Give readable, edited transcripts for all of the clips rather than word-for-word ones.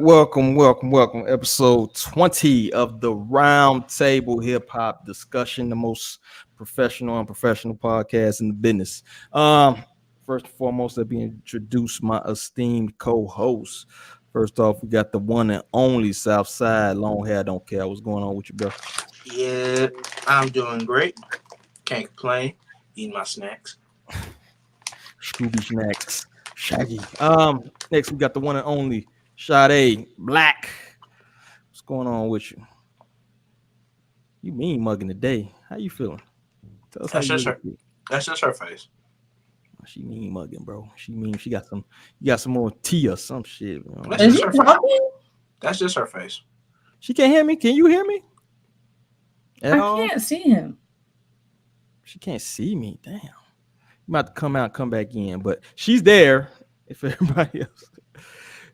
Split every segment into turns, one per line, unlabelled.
welcome. Episode 20 of the Roundtable Hip Hop Discussion, the most professional and unprofessional podcast in the business. First and foremost, let me introduce my esteemed co-host. First off, we got the one and only SouthSide, long hair, don't care. What's going on with you, bro?
Yeah, I'm doing great. Can't complain. Eating my snacks.
Scooby Snacks. Shaggy. Next we got the one and only Sade Black. What's going on with you? You mean mugging today? How you feeling? Tell us
That's
how you
just her.
feel.
That's just her face.
She mean mugging, bro. She mean she got some. You got some more tea or some shit. You know?
That's just her face. That's just her face.
She can't hear me. Can you hear me?
I can't see him.
She can't see me. Damn. You about to come out, come back in, but she's there. If everybody else.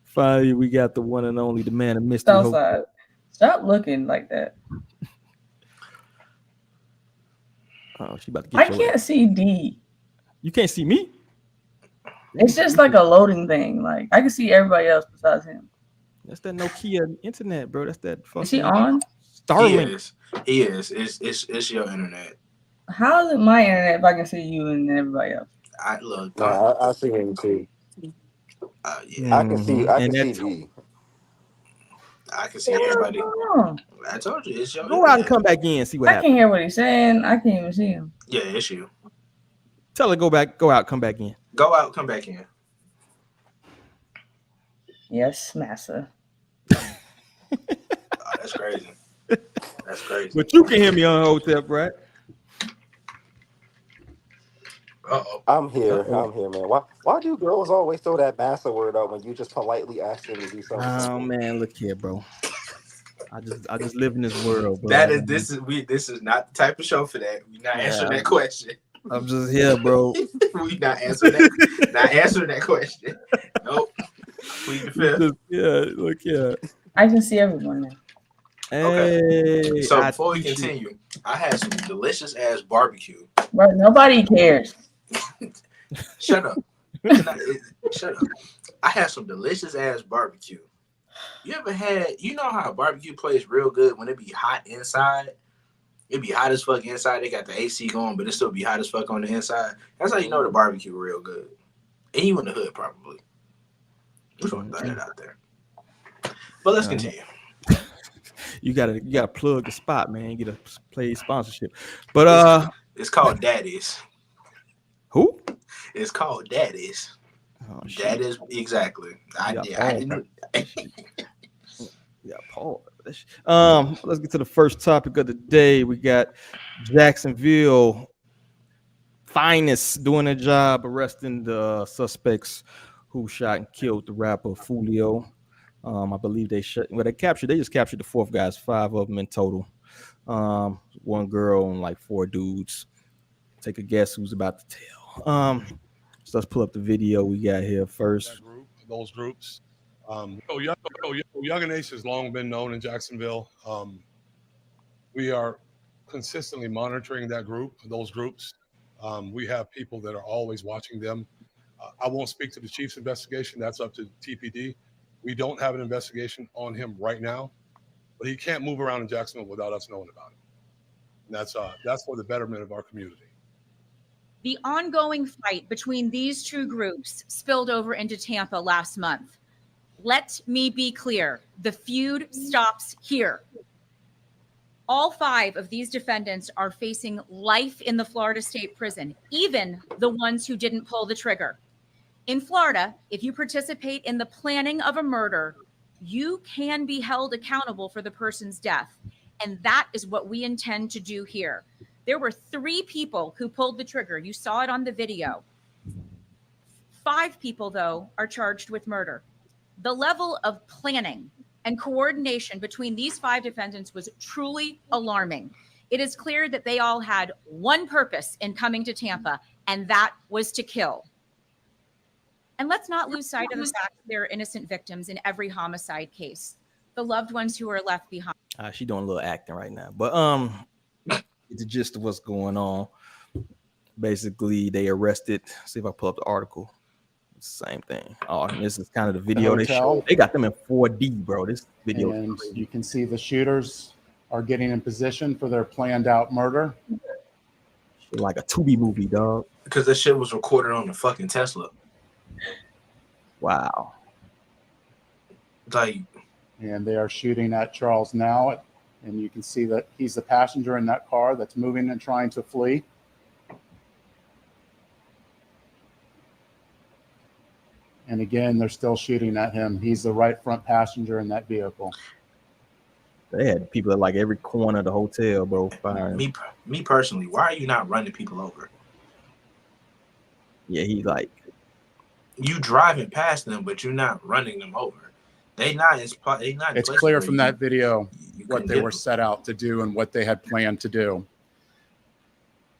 Finally, we got the one and only, the man of mystery.
SouthSide. Stop looking like that.
Oh, she about to get.
I can't see D.
You can't see me?
It's just like a loading thing. Like I can see everybody else besides him.
That's that Nokia internet, bro. That's that fucking.
Is he on?
Starlink.
He is. It's your internet.
How is it my internet if I can see you and everybody else?
I look.
I see him too.
Yeah.
I can see. I can see D.
I can see everybody. I told you it's your.
Go out and come back in and see what happens.
I can't hear what he's saying. I can't even see him.
Yeah, it's you.
Tell her go out, come back in.
Go out, come back in.
Yes, massa.
That's crazy. That's crazy.
But you can hear me on Hotep, right?
I'm here. I'm here, man. Why do girls always throw that massa word out when you just politely ask them to do something?
Oh man, look here, bro. I just live in this world, bro.
This is not the type of show for that. We're not answering that question.
I'm just here, bro.
We not answering that. Not answering that question. Nope. Plead the fifth.
Yeah, look here.
I can see everyone now.
Hey,
okay. So before we continue, I had some delicious ass barbecue.
But nobody cares.
Shut up. Shut up. I had some delicious ass barbecue. You ever had? You know how a barbecue place real good when it be hot inside. It be hot as fuck inside. They got the AC going, but it still be hot as fuck on the inside. That's how you know the barbecue real good. And you in the hood probably. Just want to throw that out there. But let's continue.
You gotta plug the spot, man. You get a play sponsorship. But
it's called Daddy's.
Who?
It's called Daddy's.
Oh,
that is exactly. I didn't.
Yeah, Paul. Let's get to the first topic of the day. We got Jacksonville finest doing their job arresting the suspects who shot and killed the rapper Foolio. I believe they just captured the fourth guys, 5 of them in total. 1 girl and like 4 dudes. Take a guess who's about to tell. So let's pull up the video we got here first.
Those groups. Youngeen Ace has long been known in Jacksonville. We are consistently monitoring those groups. We have people that are always watching them. I won't speak to the chief's investigation. That's up to TPD. We don't have an investigation on him right now, but he can't move around in Jacksonville without us knowing about him. And that's for the betterment of our community.
The ongoing fight between these two groups spilled over into Tampa last month. Let me be clear. The feud stops here. All 5 of these defendants are facing life in the Florida State Prison, even the ones who didn't pull the trigger. In Florida, if you participate in the planning of a murder, you can be held accountable for the person's death. And that is what we intend to do here. There were 3 people who pulled the trigger. You saw it on the video. 5 people, though, are charged with murder. The level of planning and coordination between these 5 defendants was truly alarming. It is clear that they all had one purpose in coming to Tampa, and that was to kill. And let's not lose sight of the fact that there are innocent victims in every homicide case. The loved ones who are left behind.
She's doing a little acting right now, but the gist of what's going on. Basically, they arrested. See if I pull up the article. Same thing. Oh, and this is kind of the video they
hotel.
showed. They got them in 4D, bro. This video.
And you can see the shooters are getting in position for their planned out murder.
Like a Tubi movie, dog.
Because this shit was recorded on the fucking Tesla.
Wow.
Like,
and they are shooting at Charles now. And you can see that he's the passenger in that car that's moving and trying to flee. And again, they're still shooting at him. He's the right front passenger in that vehicle.
They had people at like every corner of the hotel, bro, firing.
Me personally, why are you not running people over?
Yeah, he like
you driving past them, but you're not running them over. They not. It's
clear from that video what they were set out to do and what they had planned to do.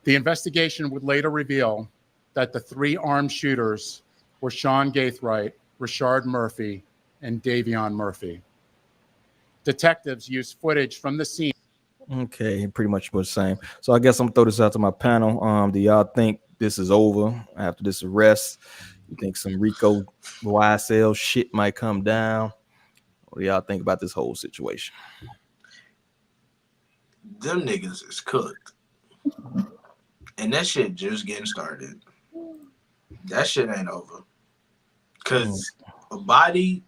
The investigation would later reveal that the 3 armed shooters were Sean Gaithright, Rashard Murphy, and Davion Murphy. Detectives used footage from the scene.
Okay, pretty much was the same. So I guess I'm gonna throw this out to my panel. Do y'all think this is over after this arrest? You think some RICO YSL shit might come down? What do y'all think about this whole situation?
Them niggas is cooked. And that shit just getting started. That shit ain't over. Cause one body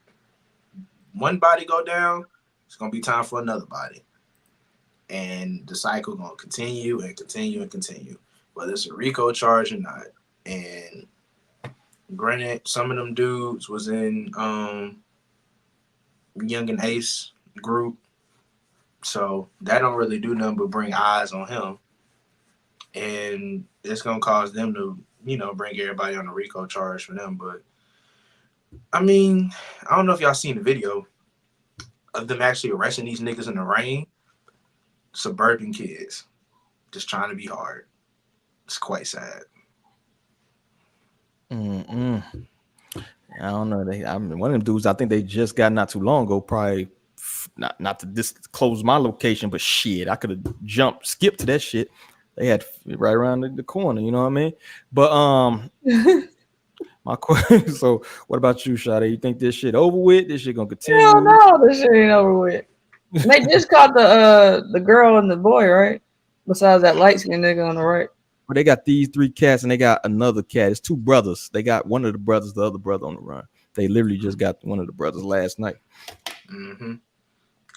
go down, it's gonna be time for another body. And the cycle gonna continue and continue and continue. Whether it's a RICO charge or not. And granted, some of them dudes was in Youngeen Ace group. So that don't really do nothing but bring eyes on him. And it's gonna cause them to, bring everybody on a RICO charge for them. But I mean, I don't know if y'all seen the video of them actually arresting these niggas in the rain. Suburban kids just trying to be hard. It's quite sad.
I don't know. One of them dudes, I think they just got not too long ago. Probably not to disclose my location, but shit, I could have skipped to that shit. They had right around the corner. You know what I mean? But my question. So, what about you, Sade? You think this shit over with? This shit gonna continue?
Hell no, this shit ain't over with. They just caught the girl and the boy, right? Besides that light skinned nigga on the right.
But they got these 3 cats and they got another cat. It's 2 brothers. They got one of the brothers, the other brother on the run. They literally just got one of the brothers last night.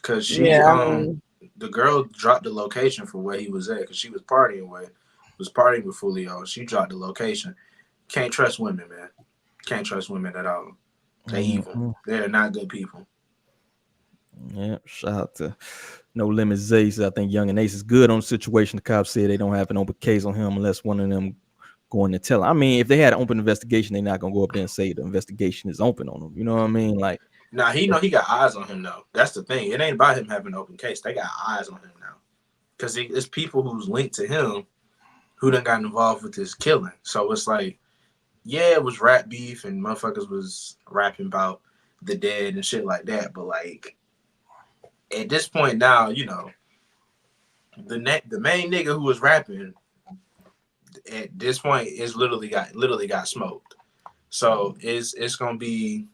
Cause the girl dropped the location for where he was at because she was partying with Foolio. She dropped the location. Can't trust women, man. Can't trust women at all. They evil. They're not good people.
Yeah, shout out to No Limit Ace. I think Youngeen Ace is good on the situation. The cops said they don't have an open case on him unless one of them going to tell him. I mean, if they had an open investigation, they're not gonna go up there and say the investigation is open on him. You know what I mean? Like,
nah, he got eyes on him though. That's the thing. It ain't about him having an open case. They got eyes on him now because it's people who's linked to him who done got involved with this killing. So it's like, yeah, it was rap beef and motherfuckers was rapping about the dead and shit like that. But like, at this point now, the main nigga who was rapping at this point is literally got smoked. So it's gonna be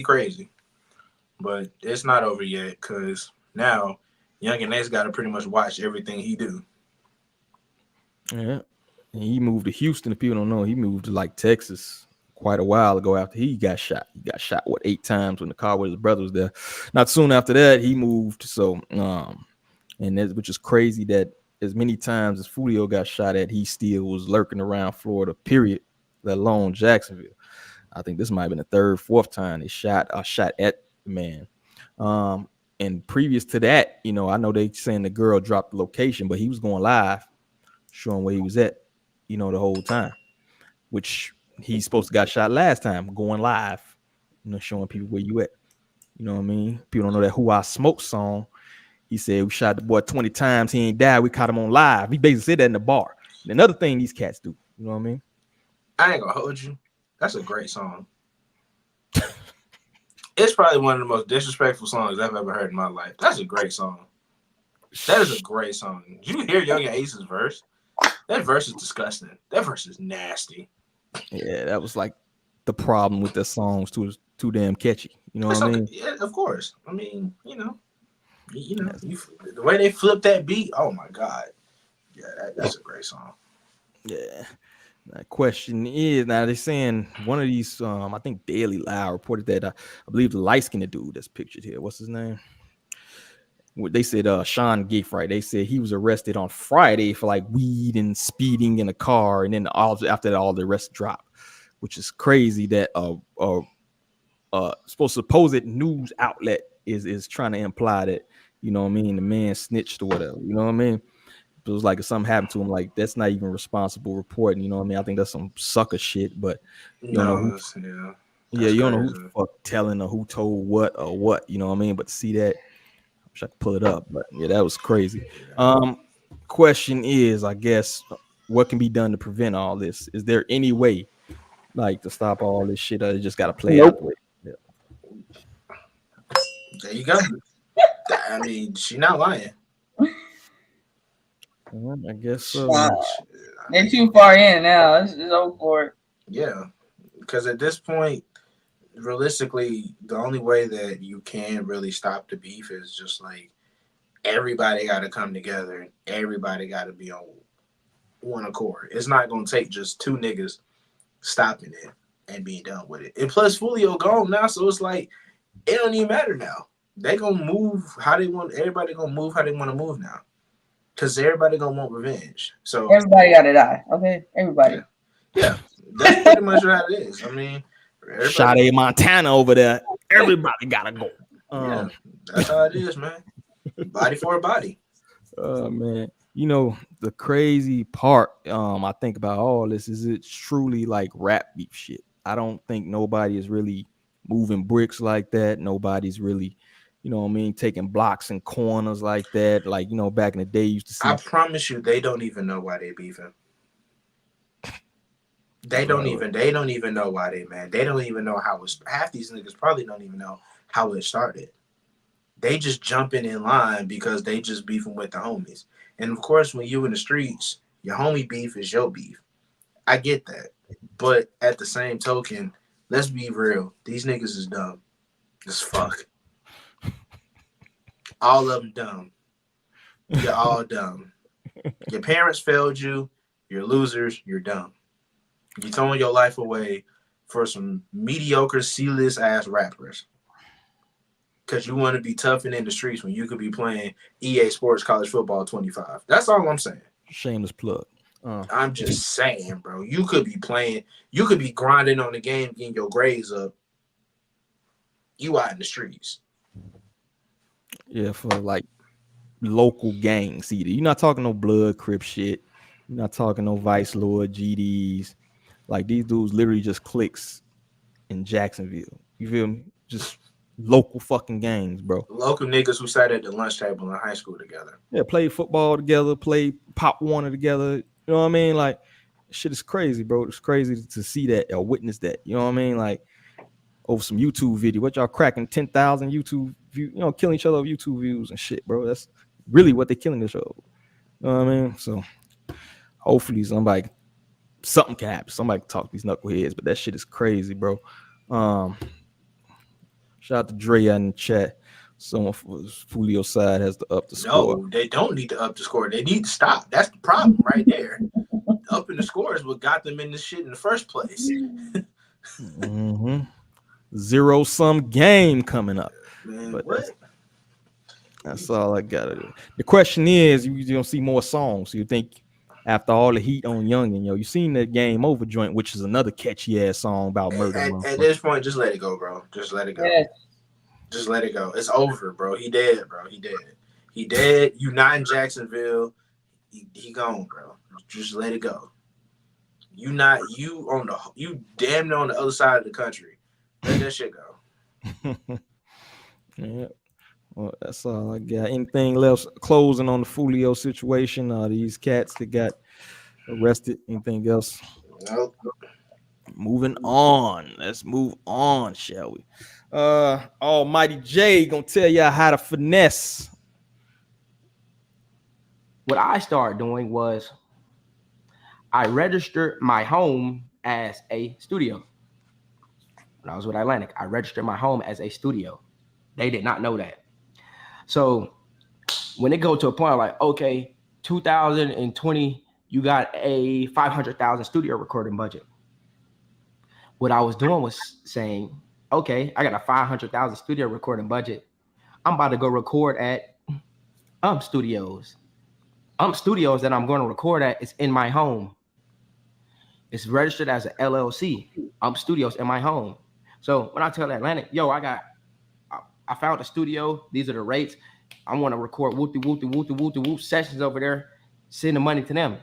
crazy, but it's not over yet because now Youngeen Ace got to pretty much watch everything he do.
Yeah, he moved to Houston. If people don't know, he moved to like Texas quite a while ago after he got shot. He got shot 8 times when the car with his brother was there. Not soon after that, he moved. So which is crazy that as many times as Foolio got shot at, he still was lurking around Florida, period, let alone Jacksonville. I think this might have been the 3rd, 4th time they shot at the man. And previous to that, I know they saying the girl dropped the location, but he was going live, showing where he was at, the whole time, which he's supposed to got shot last time, going live, showing people where you at. You know what I mean? People don't know that Who I Smoke song. He said we shot the boy 20 times. He ain't died. We caught him on live. He basically said that in the bar. And another thing these cats do. You know what I mean?
I ain't gonna hold you. That's a great song. It's probably one of the most disrespectful songs I've ever heard in my life. That's a great song. That is a great song. Did you hear Youngeen Ace's verse? That verse is disgusting. That verse is nasty.
Yeah, that was like the problem with their songs too damn catchy. You know what I mean?
Yeah, of course. I mean, the way they flip that beat. Oh my god, yeah, that's a great song.
Yeah. The question is, now they're saying one of these, I think Daily Live reported that I believe the light-skinned dude that's pictured here, what's his name? They said Sean Giffright. They said he was arrested on Friday for like weed and speeding in a car, and then after that, all the rest dropped, which is crazy that supposed news outlet is trying to imply that, you know what I mean, the man snitched or whatever. You know what I mean? It was like if something happened to him, like that's not even responsible reporting. You know what I mean? I think that's some sucker shit. But you don't know who. Yeah, you don't know who the fuck telling or who told what or what. You know what I mean? But to see that, I wish I could pull it up. But yeah, that was crazy. Question is, I guess, what can be done to prevent all this? Is there any way, like, to stop all this shit? Or it just got to play out the way? Yeah.
There you go. I mean, she not lying.
I guess so.
They're too far in now. It's over for it.
Yeah, because at this point, realistically, the only way that you can really stop the beef is just like everybody got to come together and everybody got to be on one accord. It's not gonna take just two niggas stopping it and being done with it. And plus, Foolio gone now, so it's like it don't even matter now. They gonna move how they want. Everybody gonna move how they want to move now. Because everybody gonna want revenge. So
everybody gotta die. Okay, everybody.
Yeah, that's pretty much what it is. I mean,
Sade Montana over there. Everybody gotta go.
Yeah, that's how it is, man. Body for a body.
Man, you know the crazy part. I think about all this is it's truly like rap beef shit. I don't think nobody is really moving bricks like that. Nobody's really, you know what I mean, taking blocks and corners like that. Like, you know, back in the day, you used to see.
I promise you, they don't even know why they beefing. They don't even know why they mad. They don't even know how it's. Half these niggas probably don't even know how it started. They just jumping in line because they just beefing with the homies. And of course, when you in the streets, your homie beef is your beef. I get that. But at the same token, let's be real. These niggas is dumb as fuck. All of them dumb. You're all dumb. Your parents failed you. You're losers. You're dumb. You're throwing your life away for some mediocre, C-list ass rappers. Because you want to be tough and in the streets when you could be playing EA Sports College Football 25. That's all I'm saying.
Shameless plug.
I'm just saying, bro. You could be playing. You could be grinding on the game, getting your grades up. You out in the streets.
Yeah, for like local gangs. Either you're not talking no blood crip shit. You're not talking no Vice Lord GDs. Like these dudes literally just clicks in Jacksonville. You feel me? Just local fucking gangs, bro.
Local niggas who sat at the lunch table in high school together.
Yeah, play football together, play Pop Warner together. You know what I mean? Like, shit is crazy, bro. It's crazy to see that or witness that. You know what I mean? Like, over some YouTube video. What y'all cracking 10,000 YouTube views, you know, killing each other over YouTube views and shit, bro. That's really what they're killing each other over. You know what I mean? So, hopefully something can happen. Somebody can talk to these knuckleheads, but that shit is crazy, bro. Shout out to Dre in the chat. Someone from Fulio's side has to up the score.
No, they don't need to up the score. They need to stop. That's the problem right there. Upping the score is what got them in this shit in the first place.
Zero-sum game coming up.
Man,
but
what?
That's all I gotta do. The question is, you don't see more songs. So you think after all the heat on Youngeen, you seen that Game Over joint, which is another catchy ass song about murder.
At this point, just let it go, bro. Just let it go.
Yeah.
Just let it go. It's over, bro. He dead, bro. He dead. He dead. You not in Jacksonville. He gone, bro. Just let it go. You damn near on the other side of the country. Let that shit go.
Yeah. Well, that's all I got. Anything else closing on the Foolio situation? These cats that got arrested? Anything else?
Nope.
Moving on. Let's move on, shall we? Almighty J gonna tell y'all how to finesse.
What I started doing was I registered my home as a studio. when I was with Atlantic, I registered my home as a studio. They did not know that. So when it go to a point like, okay, 2020, you got a 500,000 studio recording budget. What I was doing was saying, okay, I got a 500,000 studio recording budget. I'm about to go record at Studios. Studios that I'm going to record at is in my home. It's registered as an LLC. Studios in my home. So when I tell Atlantic, yo, I found a studio. These are the rates. I want to record whoop sessions over there. Send the money to them.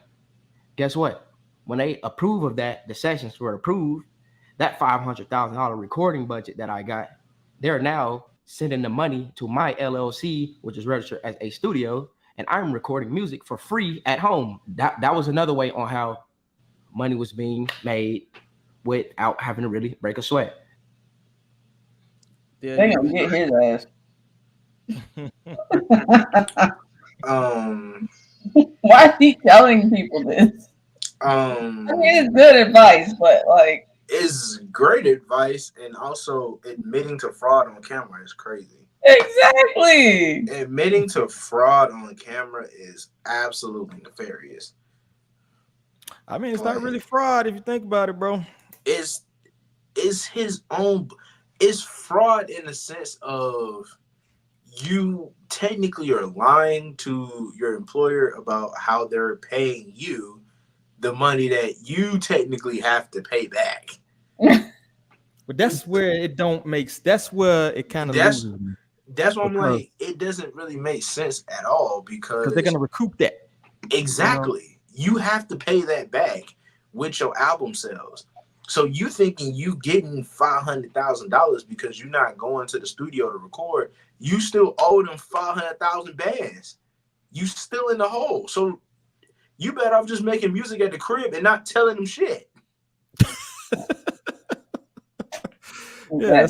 Guess what? When they approve of that, the sessions were approved. That $500,000 recording budget that I got, they're now sending the money to my LLC, which is registered as a studio, and I'm recording music for free at home. That was another way on how money was being made without having to really break a sweat.
Yeah, they gonna get his ass. Why is he telling people this? I mean, it's good advice, but like,
it's great advice, and also admitting to fraud on camera is crazy.
Exactly.
Admitting to fraud on camera is absolutely nefarious.
I mean, it's not really fraud if you think about it, bro.
It's his own. It's fraud in the sense of you technically are lying to your employer about how they're paying you the money that you technically have to pay back.
But that's where it don't make. That's where it kind of loses.
That's why I'm like, it doesn't really make sense at all because
they're gonna recoup that.
Exactly. You have to pay that back with your album sales. So you thinking you getting $500,000 because you're not going to the studio to record, you still owe them 500,000 bands. You still in the hole. So you better off just making music at the crib and not telling them shit.
Yeah,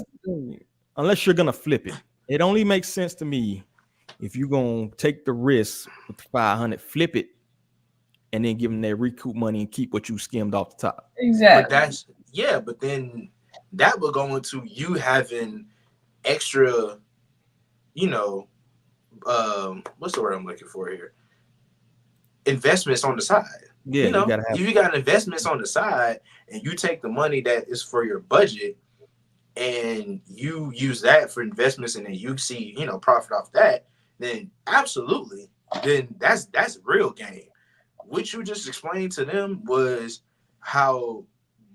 unless you're gonna flip it. It only makes sense to me if you're gonna take the risk with the 500, flip it, and then give them their recoup money and keep what you skimmed off the top.
Exactly.
But then that will go into you having extra, what's the word I'm looking for here? Investments on the side.
Yeah,
if you got investments on the side and you take the money that is for your budget and you use that for investments and then you see, profit off that, then absolutely, then that's real game. What you just explained to them was how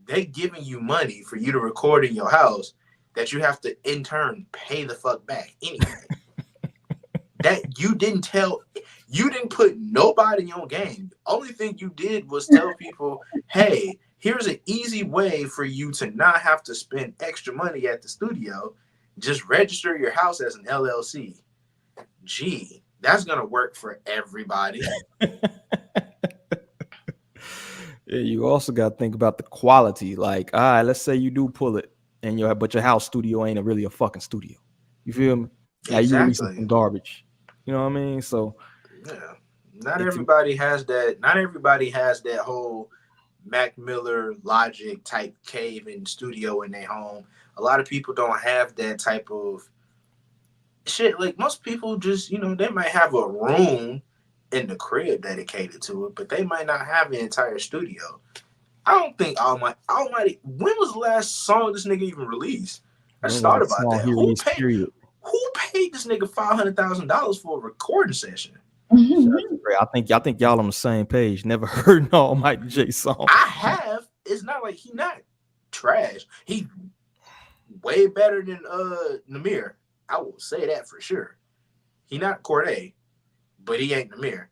they giving you money for you to record in your house that you have to in turn pay the fuck back anyway. That you didn't put nobody on game. The only thing you did was tell people, hey, here's an easy way for you to not have to spend extra money at the studio. Just register your house as an LLC. Gee, that's gonna work for everybody.
Yeah, you also got to think about the quality. Like, all right, let's say you do pull it, but your house studio ain't really a fucking studio. You feel me? Like, you release some garbage. You know what I mean? So,
yeah, not everybody has that. Not everybody has that whole Mac Miller Logic type cave and studio in their home. A lot of people don't have that type of shit. Like most people just, they might have a room in the crib dedicated to it, but they might not have an entire studio. I don't think Almighty. When was the last song this nigga even released? I just thought about that. Who paid this nigga $500,000 for a recording session?
I think y'all on the same page. Never heard an Almighty J song.
I have. It's not like he not trash. He way better than Namir. I will say that for sure. He not Corday, but he ain't Namir.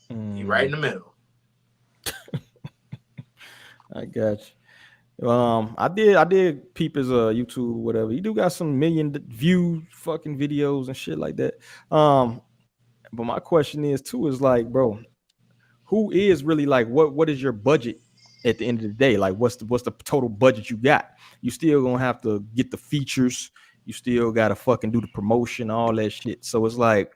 He right in the middle.
I got you. I did peep his YouTube, whatever. He do got some million view fucking videos and shit like that. But my question is like, bro, who is really like what is your budget at the end of the day? Like, what's the total budget you got? You still gonna have to get the features. You still gotta fucking do the promotion, all that shit. So it's like,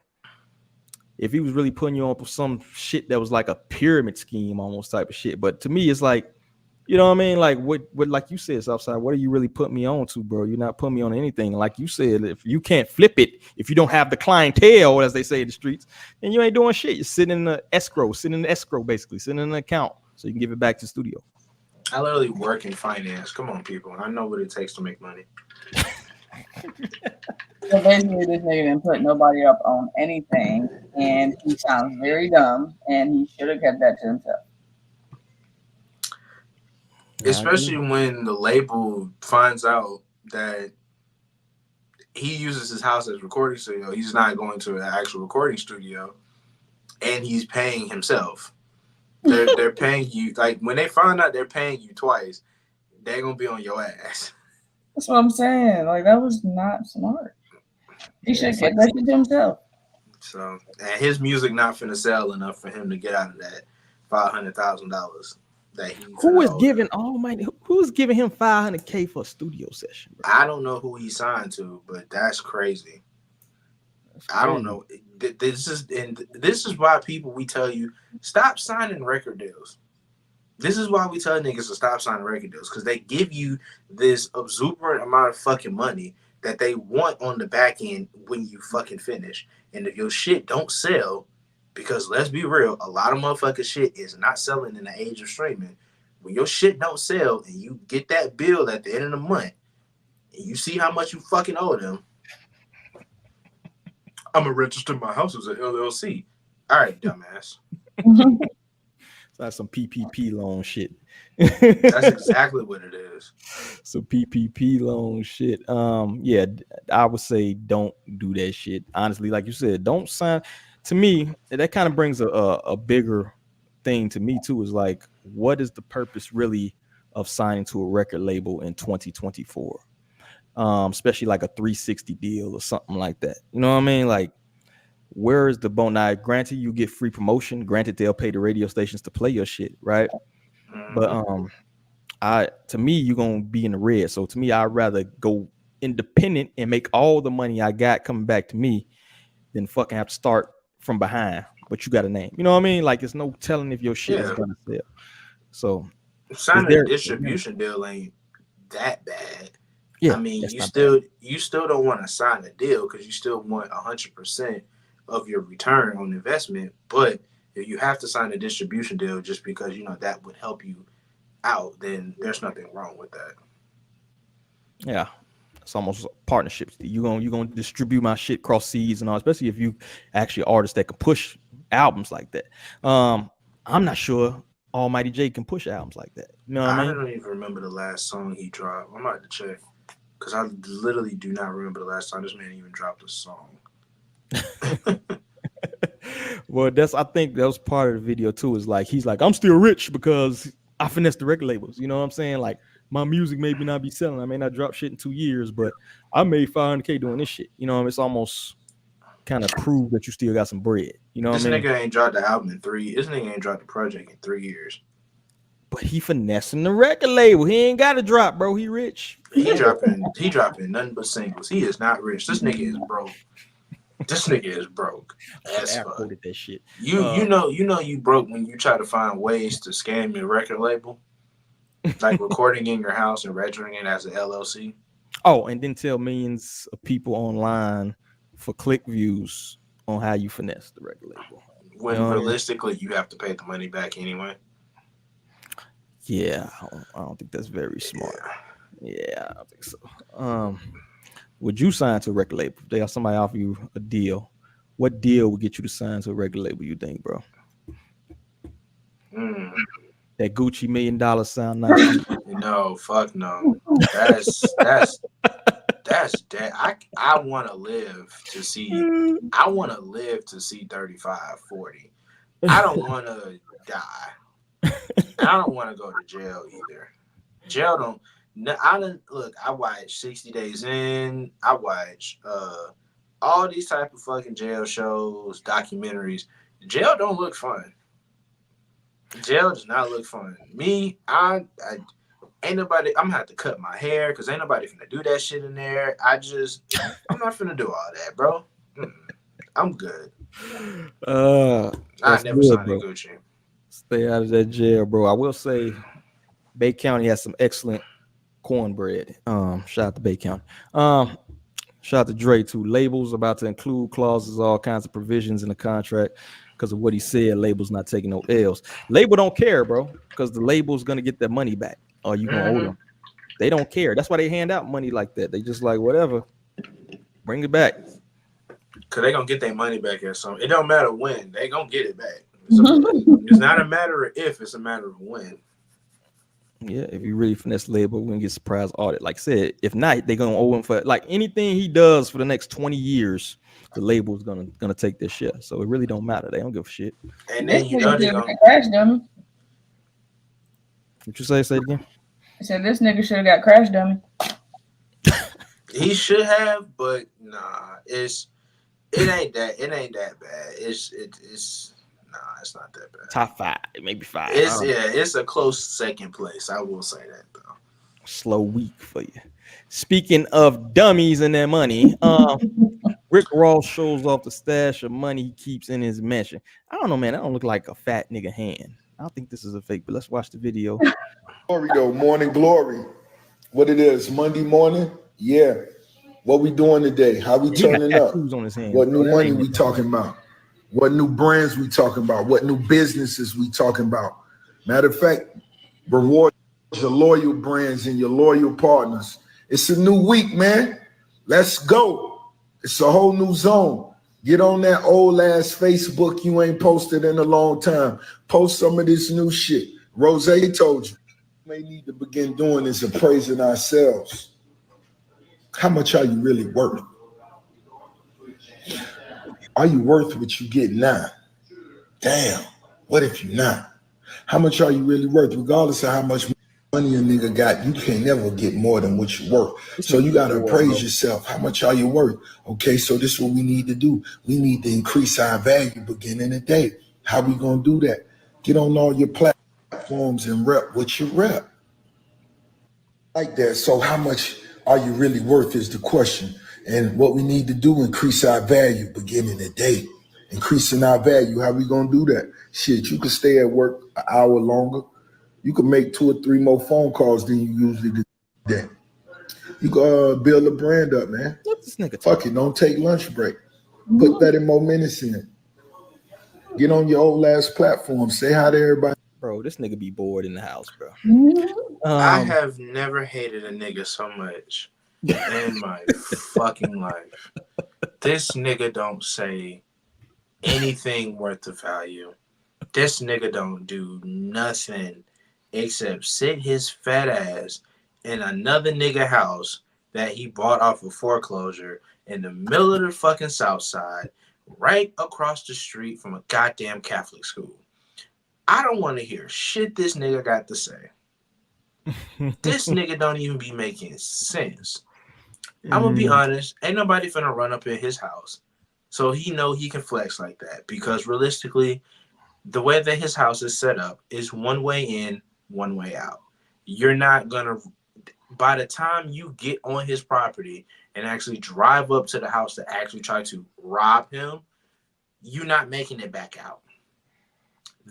if he was really putting you on some shit that was like a pyramid scheme almost type of shit. But to me, it's like, You know what I mean? Like what like you said, Southside, what are you really putting me on to, bro? You're not putting me on anything. Like you said, if you can't flip it, if you don't have the clientele, as they say in the streets, then you ain't doing shit. You're sitting in the escrow, basically, sitting in an account so you can give it back to the studio.
I literally work in finance. Come on, people. I know what it takes to make money.
So basically, this nigga didn't put nobody up on anything, and he sounds very dumb, and he should have kept that to himself.
Especially when the label finds out that he uses his house as a recording studio. He's not going to an actual recording studio, and he's paying himself. They're paying you. Like, when they find out they're paying you twice, they're gonna be on your ass.
That's what I'm saying. Like, that was not smart. He should have kept that shit to himself.
So, and his music not finna sell enough for him to get out of that $500,000 that he.
Who is giving Almighty? Who's giving him $500K for a studio session, bro?
I don't know who he signed to, but that's crazy. I don't know. This is why people, we tell you, stop signing record deals. This is why we tell niggas to stop signing record deals, because they give you this exuberant amount of fucking money that they want on the back end when you fucking finish. And if your shit don't sell, because let's be real, a lot of motherfucking shit is not selling in the age of streaming. When your shit don't sell and you get that bill at the end of the month and you see how much you fucking owe them, I'm gonna register my house as an LLC. All right, dumbass.
So that's some PPP loan shit.
That's exactly what it is.
So PPP loan shit. Yeah, I would say don't do that shit. Honestly, like you said, don't sign. To me, that kind of brings a bigger thing to me too. Is like, what is the purpose really of signing to a record label in 2024? Especially like a 360 deal or something like that. You know what I mean? Like, where is the bone? Now, granted, you get free promotion. Granted, they'll pay the radio stations to play your shit, right? But to me, you're gonna be in the red. So to me, I'd rather go independent and make all the money I got coming back to me than fucking have to start from behind. But you got a name. You know what I mean? Like, there's no telling if your shit is gonna sell. So
signing a distribution deal ain't that bad. Yeah, I mean, you still don't want to sign a deal because you still want 100% of your return on investment. But if you have to sign a distribution deal just because you know that would help you out, then there's nothing wrong with that.
Yeah, it's almost partnerships. You gonna distribute my shit cross seas and all, especially if you actually artists that can push albums like that. I'm not sure Almighty J can push albums like that. You know what I mean?
don't even remember the last song he dropped. I'm about to check because I literally do not remember the last time this man even dropped a song.
Well, I think that was part of the video too. Is like he's like, I'm still rich because I finessed the record labels. You know what I'm saying? Like, my music maybe not be selling. I may not drop shit in 2 years, but I made $500K doing this shit. You know, it's almost kind of prove that you still got some bread. You know what I mean?
This nigga ain't dropped the album in 3 years. This nigga ain't dropped the project in 3 years.
But he finessing the record label. He ain't got to drop, bro. He rich.
He dropping nothing but singles. He is not rich. This nigga is broke. This nigga is broke. As fuck.
That shit.
You know you broke when you try to find ways to scam your record label, like recording in your house and registering it as an LLC.
Oh, and then tell millions of people online for click views on how you finesse the record label.
When realistically you have to pay the money back anyway.
Yeah, I don't think that's very smart. Yeah, I don't think so. Would you sign to a record label? If they have somebody offer you a deal, what deal would get you to sign to a record label, you think, bro? That Gucci $1 million sound nice?
No, fuck no. That's that. I want to live to see. I want to live to see 35, 40. I don't want to die. I don't want to go to jail either. Jail don't. No, I watch 60 Days In. I watch all these type of fucking jail shows, documentaries. Jail don't look fun. Jail does not look fun. Me, I ain't nobody. I'm gonna have to cut my hair because ain't nobody finna do that shit in there. I'm not finna do all that, bro. I'm good. I never signed a Gucci.
Stay out of that jail, bro. I will say, Bay County has some excellent cornbread. Shout out to Bay County. Shout out to Dre too. Labels about to include clauses, all kinds of provisions in the contract because of what he said. Labels not taking no L's. Label don't care, bro, because the label's gonna get their money back. Or you gonna owe them? They don't care. That's why they hand out money like that. They just like whatever, bring it back.
Cause they gonna get their money back at some. It don't matter when they gonna get it back. It's not a matter of if; it's a matter of when.
Yeah, if you really finesse label, we're gonna get surprise audit. Like I said, if not, they're gonna owe him for like anything he does for the next 20 years. The label's gonna take their share. So it really don't matter. They don't give a shit.
And then you know they gonna
crash dummy.
What you say? Say it again.
I said this nigga should have got crash dummy.
He should have, but nah, it ain't that bad. It's not that bad.
Top 5, maybe 5.
It's a close second place. I will say that though.
Slow week for you. Speaking of dummies and their money, Rick Ross shows off the stash of money he keeps in his mansion. I don't know, man. That don't look like a fat nigga hand. I don't think this is a fake, but let's watch the video.
Glory though, morning glory. What it is, Monday morning? Yeah. What we doing today? How we turning up?
On his hand,
what new money we talking about? What new brands we talking about? What new businesses we talking about? Matter of fact, reward your loyal brands and your loyal partners. It's a new week, man. Let's go. It's a whole new zone. Get on that old ass Facebook you ain't posted in a long time. Post some of this new shit. Rose told you. May need to begin doing is appraising ourselves. How much are you really worth? Are you worth what you get now? Damn, what if you're not? How much are you really worth? Regardless of how much money a nigga got, you can't never get more than what you're worth. So you gotta appraise yourself. How much are you worth? Okay, so this is what we need to do. We need to increase our value beginning the day. How we gonna do that? Get on all your platforms and rep what you rep. Like that. So how much are you really worth is the question. And what we need to do, increase our value beginning the day. Increasing our value, how we gonna do that? Shit, you could stay at work an hour longer. You could make 2 or 3 more phone calls than you usually do today. You could build a brand up, man.
What's this nigga?
Fuck it, don't take lunch break. Put that in minutes in. Get on your old ass platform. Say hi to everybody.
Bro, this nigga be bored in the house, bro.
I have never hated a nigga so much in my fucking life. This nigga don't say anything worth the value. This nigga don't do nothing except sit his fat ass in another nigga house that he bought off of foreclosure in the middle of the fucking SouthSide, right across the street from a goddamn Catholic school. I don't want to hear shit this nigga got to say. This nigga don't even be making sense. I'm gonna be honest, ain't nobody finna run up in his house. So he know he can flex like that because realistically, the way that his house is set up is one way in, one way out. You're not gonna, by the time you get on his property and actually drive up to the house to actually try to rob him, you're not making it back out.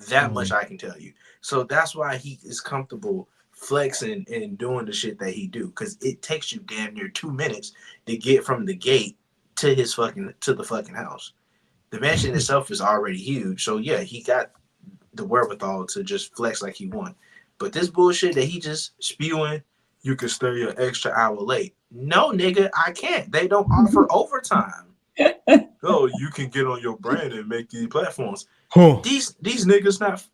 That much I can tell you. So that's why he is comfortable flexing and doing the shit that he do, because it takes you damn near 2 minutes to get from the gate to the fucking house. The mansion itself is already huge, so yeah, he got the wherewithal to just flex like he want. But this bullshit that he just spewing, you can stay an extra hour late. No, nigga, I can't. They don't offer overtime. Oh, you can get on your brand and make these platforms. These niggas not.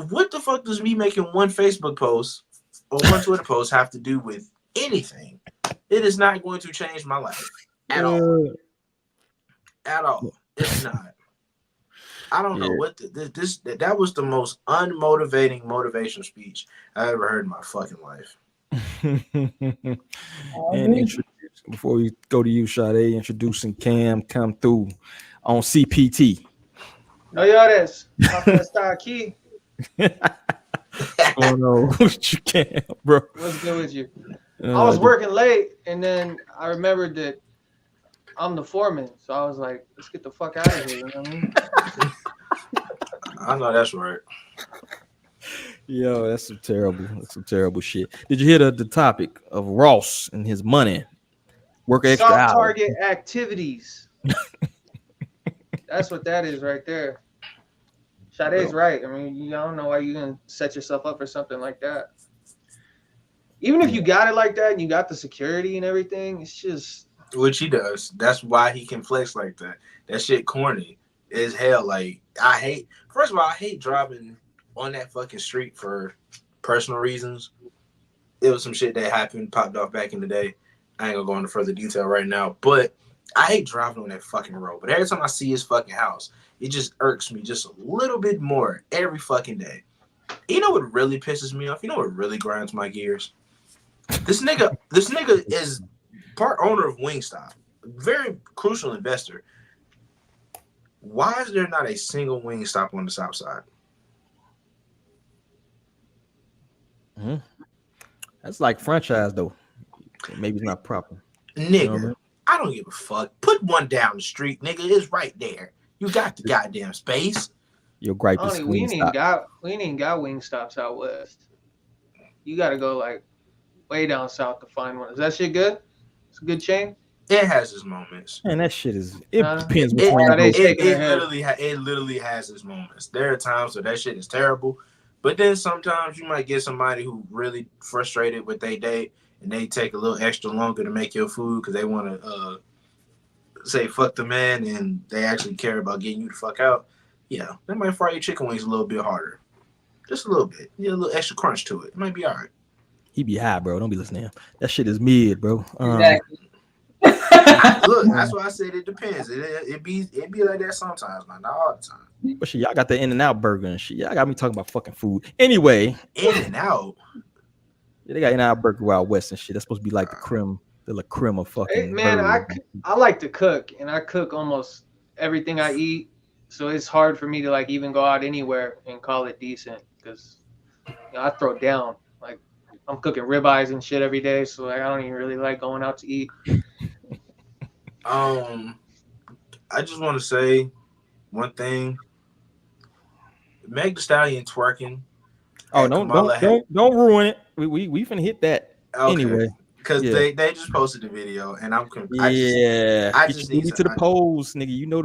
What the fuck does me making one Facebook post or one Twitter post have to do with anything? It is not going to change my life at all. At all. It's not. I don't know what that was the most unmotivating motivation speech I ever heard in my fucking life.
And before we go to you, Sade, introducing Cam come through on CPT.
No, y'all, that's my star key.
What's going on with you, Cam, bro?
What's good with you? I was working late, and then I remembered that I'm the foreman, so I was like, let's get the fuck out of here. You know what I mean?
I know that's right.
Yo, that's some terrible shit. Did you hear the topic of Ross and his money? Work extra
Soft
hours.
target activities. That's what that is right there. Sade's right. I mean, I don't know why you're gonna set yourself up for something like that. Even if you got it like that and you got the security and everything, it's just
which he does. That's why he can flex like that. That shit corny as hell. Like first of all, I hate driving on that fucking street for personal reasons. It was some shit that happened, popped off back in the day. I ain't gonna go into further detail right now, but I hate driving on that fucking road. But every time I see his fucking house, it just irks me just a little bit more every fucking day. You know what really pisses me off? You know what really grinds my gears? This nigga is part owner of Wingstop, very crucial investor. Why is there not a single Wingstop on the South Side?
Mm-hmm. That's like franchise though. Maybe it's not proper.
Nigga,
you know what I mean?
I don't give a fuck. Put one down the street, nigga. It's right there. You got the goddamn space.
Your gripe is
we ain't even got Wingstops out west. You gotta go like way down south to find one. Is that shit good? It's a good chain.
It has its moments.
And that shit is. It depends which one.
It literally has its moments. There are times where that shit is terrible, but then sometimes you might get somebody who really frustrated with their day, and they take a little extra longer to make your food because they want to say fuck the man, and they actually care about getting you the fuck out. Yeah, they might fry your chicken wings a little bit harder, just a little bit. You get a little extra crunch to it. It might be all right.
He be high, bro. Don't be listening to him. That shit is mid, bro.
Exactly.
Look, that's why I said it depends. It be like that sometimes, man. Not all the time.
But shit, y'all got the In-N-Out burger and shit. Y'all got me talking about fucking food. Anyway,
In-N-Out.
Yeah, they got In-N-Out burger out west and shit. That's supposed to be like the creme of fucking.
Hey, man, I like to cook, and I cook almost everything I eat. So it's hard for me to like even go out anywhere and call it decent because I throw down. Like I'm cooking ribeyes and shit every day, so like, I don't even really like going out to eat.
I just want to say one thing. Meg Thee Stallion twerking.
Oh, don't ruin it. We finna hit that anyway.
Because they just posted the video, and I'm
I just need to the polls, nigga. You know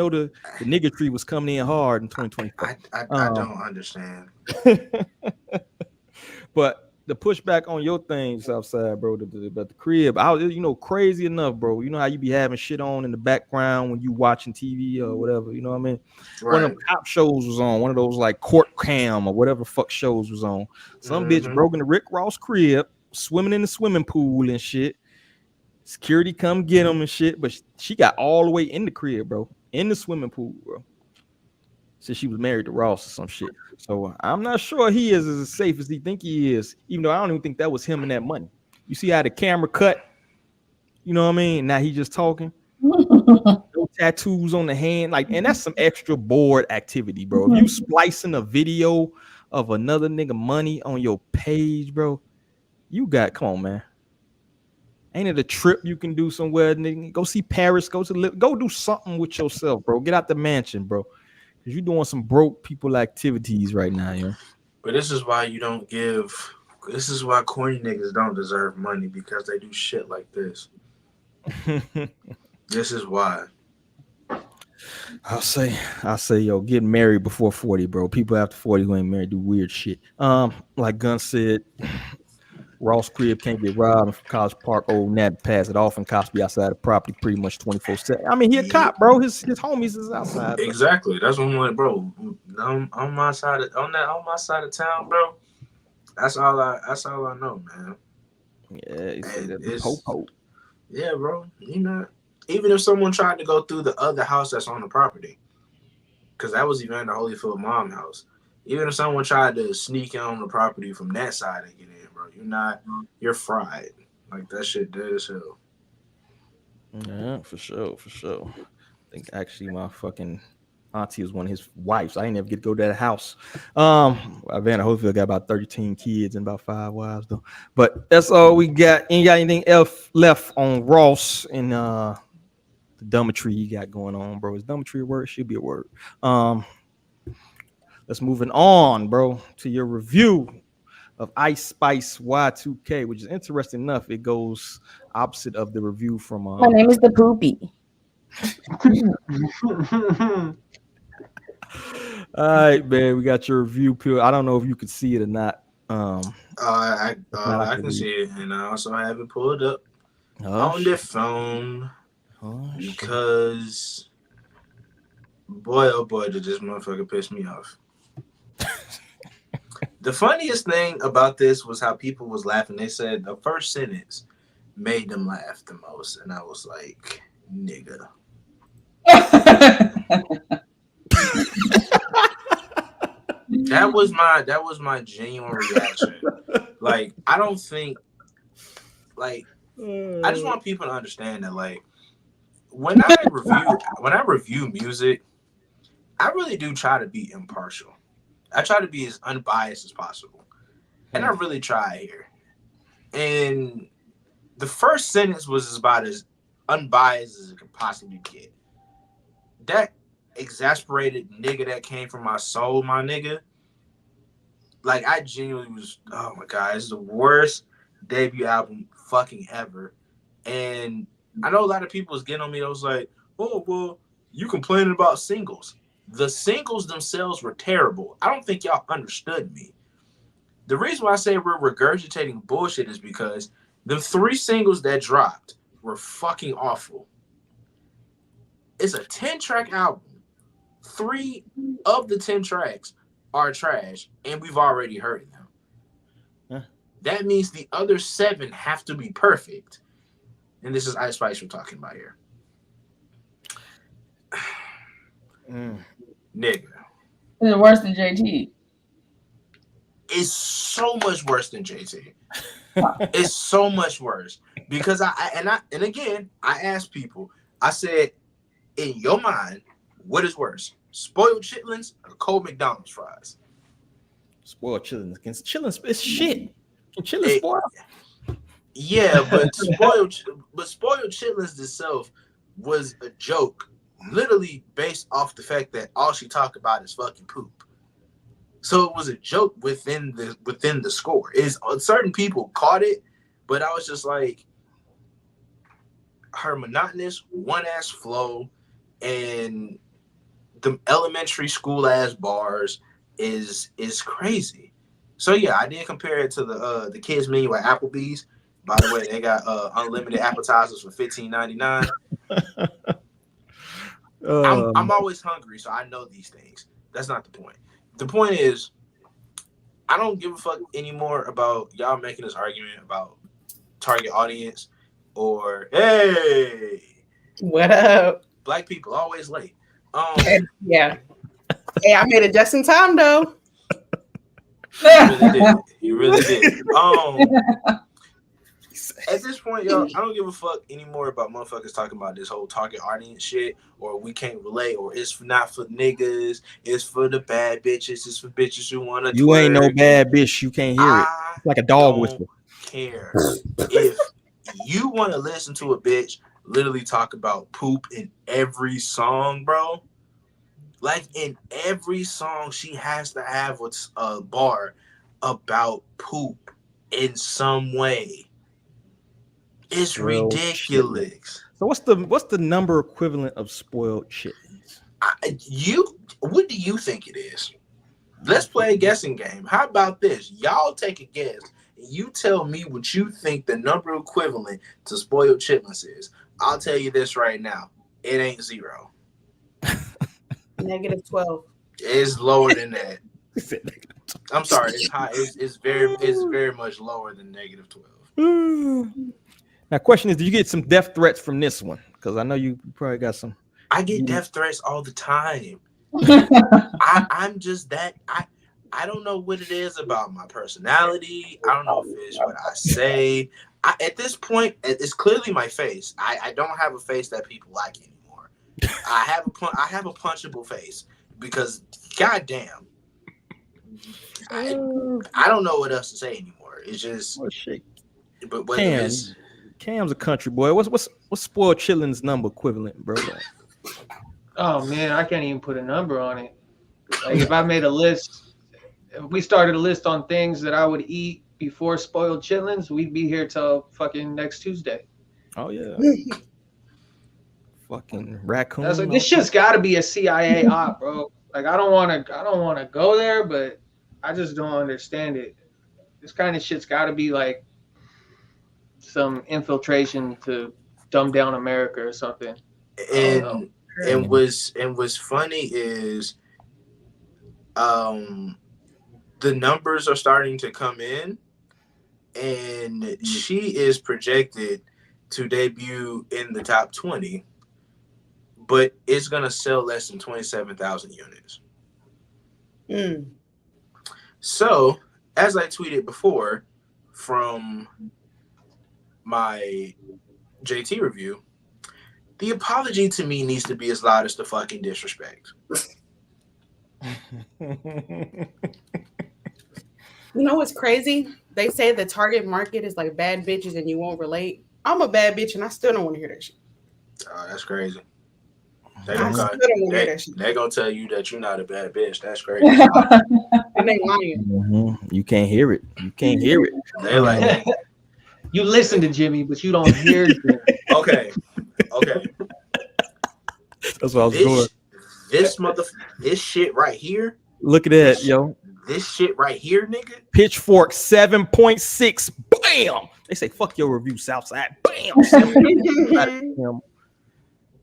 the nigga tree was coming in hard in 2024.
I don't understand.
But the pushback on your thing, Southside, bro, the crib, crazy enough, bro. You know how you be having shit on in the background when you watching TV or whatever, you know what I mean? Right. One of them cop shows was on, one of those like court cam or whatever fuck shows was on. Some bitch broke into Rick Ross' crib, swimming in the swimming pool and shit. Security come get him and shit, but she got all the way in the crib, bro, in the swimming pool, bro. Since she was married to Ross or some shit. So I'm not sure he is as safe as he think he is, even though I don't even think that was him and that money. You see how the camera cut? You know what I mean? Now he just talking. No tattoos on the hand. And that's some extra bored activity, bro. If you splicing a video of another nigga money on your page, bro, come on, man. Ain't it a trip you can do somewhere, nigga? Go see Paris, go do something with yourself, bro. Get out the mansion, bro. You're doing some broke people activities right now, yo.
But this is why this is why corny niggas don't deserve money, because they do shit like this. This is why.
I'll say, yo, get married before 40, bro. People after 40 who ain't married do weird shit. Like Gun said, Ross crib can't get robbed from College Park. Old Nat pass it off, and cops be outside the property pretty much 24/7. I mean, he a cop, bro. His homies is outside. Bro.
Exactly. That's what I'm like, bro. On my side of town, bro. That's all I know, man.
Yeah, it's hope.
Yeah, bro. You know, even if someone tried to go through the other house that's on the property, because that was Evander Holyfield mom's house. Even if someone tried to sneak in on the property from that side and get in, bro, you're fried. Like, that shit dead as hell.
Yeah, for sure. I think actually my fucking auntie was one of his wives. I ain't never get to go to that house. Evander Holyfield got about 13 kids and about 5 wives though. But that's all we got. Ain't got anything else left on Ross and the dummetry you got going on, bro. Is dummetry a word? Should be a word. Let's moving on, bro, to your review of Ice Spice Y2K, which is interesting enough. It goes opposite of the review from.
My name is the Poopy.
All right, man. We got your review, Pill. I don't know if you could see it or not.
I can see it, and I also have it pulled up on the phone because, boy, oh boy, did this motherfucker piss me off. The funniest thing about this was how people was laughing. They said the first sentence made them laugh the most, and I was like, nigga. That was my genuine reaction. Like, I don't think, like, I just want people to understand that, like, when I review music, I really do try to be impartial. I try to be as unbiased as possible, and I really try here. And the first sentence was about as unbiased as it could possibly get. That exasperated nigga that came from my soul, my nigga. Like, I genuinely was, oh my God, it's the worst debut album fucking ever. And I know a lot of people was getting on me. I was like, oh, well, you complaining about singles. The singles themselves were terrible. I don't think y'all understood me. The reason why I say we're regurgitating bullshit is because the 3 singles that dropped were fucking awful. It's a 10-track album. 3 of the 10 tracks are trash, and we've already heard them. Huh. That means the other 7 have to be perfect. And this is Ice Spice we're talking about here. Nigga.
Is it worse than JT?
It's so much worse than JT. It's so much worse. Because I again, I asked people, I said, in your mind, what is worse? Spoiled chitlins or cold McDonald's fries?
Spoiled chitlins. Against chitlins, it's shit. Can chitlins spoil?
Yeah, but spoiled chitlins itself was a joke, literally based off the fact that all she talked about is fucking poop. So it was a joke within the score. Certain people caught it, but I was just like, her monotonous one-ass flow and the elementary school ass bars is crazy. So yeah, I did compare it to the kids menu at Applebee's. By the way, they got unlimited appetizers for $15.99. I'm always hungry, so I know these things. That's not the point. The point is, I don't give a fuck anymore about y'all making this argument about target audience or hey,
what up?
Black people always late.
Yeah. Hey, I made it just in time though.
You really did. At this point, y'all, I don't give a fuck anymore about motherfuckers talking about this whole target audience shit, or we can't relate, or it's not for niggas, it's for the bad bitches, it's for bitches who want to.
You ain't no bad bitch. You can't hear it. It's like a dog whistle.
Care if you want to listen to a bitch literally talk about poop in every song, bro. Like in every song, she has to have a bar about poop in some way. It's ridiculous.
Shit. So what's the number equivalent of spoiled chitlins?
What do you think it is? Let's play a guessing game. How about this? Y'all take a guess. And you tell me what you think the number equivalent to spoiled chitlins is. I'll tell you this right now. It ain't 0.
-12.
It's lower than that. I'm sorry. It's high. It's very much lower than -12.
Now, question is, did you get some death threats from this one? Because I know you probably got some.
I get death threats all the time. I'm just that. I don't know what it is about my personality. I don't know if it's what I say. At this point, it's clearly my face. I don't have a face that people like anymore. I have a punchable face because, goddamn, I don't know what else to say anymore. It's just. But what it is.
Cam's a country boy. What's spoiled chitlins number equivalent, bro?
Oh man, I can't even put a number on it. Like if I made a list, if we started a list on things that I would eat before spoiled chitlins, we'd be here till fucking next Tuesday.
Oh yeah. Fucking raccoon.
I was like, this shit's got to be a CIA op, bro. Like I don't want to go there, but I just don't understand it. This kind of shit's got to be like some infiltration to dumb down America or something.
And what's funny is, the numbers are starting to come in, and she is projected to debut in the top 20, but it's gonna sell less than 27,000 units. So, as I tweeted before, from my JT review, the apology to me needs to be as loud as the fucking disrespect.
You know what's crazy? They say the target market is like bad bitches and you won't relate. I'm a bad bitch and I still don't want to hear that shit.
Oh, that's crazy.
They're gonna
tell you that you're not a bad bitch. That's crazy.
And they lying.
Mm-hmm. You can't hear it. You can't hear it.
They like
you listen to Jimmy, but you don't hear Jimmy.
Okay.
That's what I was doing.
This shit right here.
Look at that, yo.
This shit right here, nigga.
Pitchfork 7.6. Bam. They say fuck your review, Southside. Bam.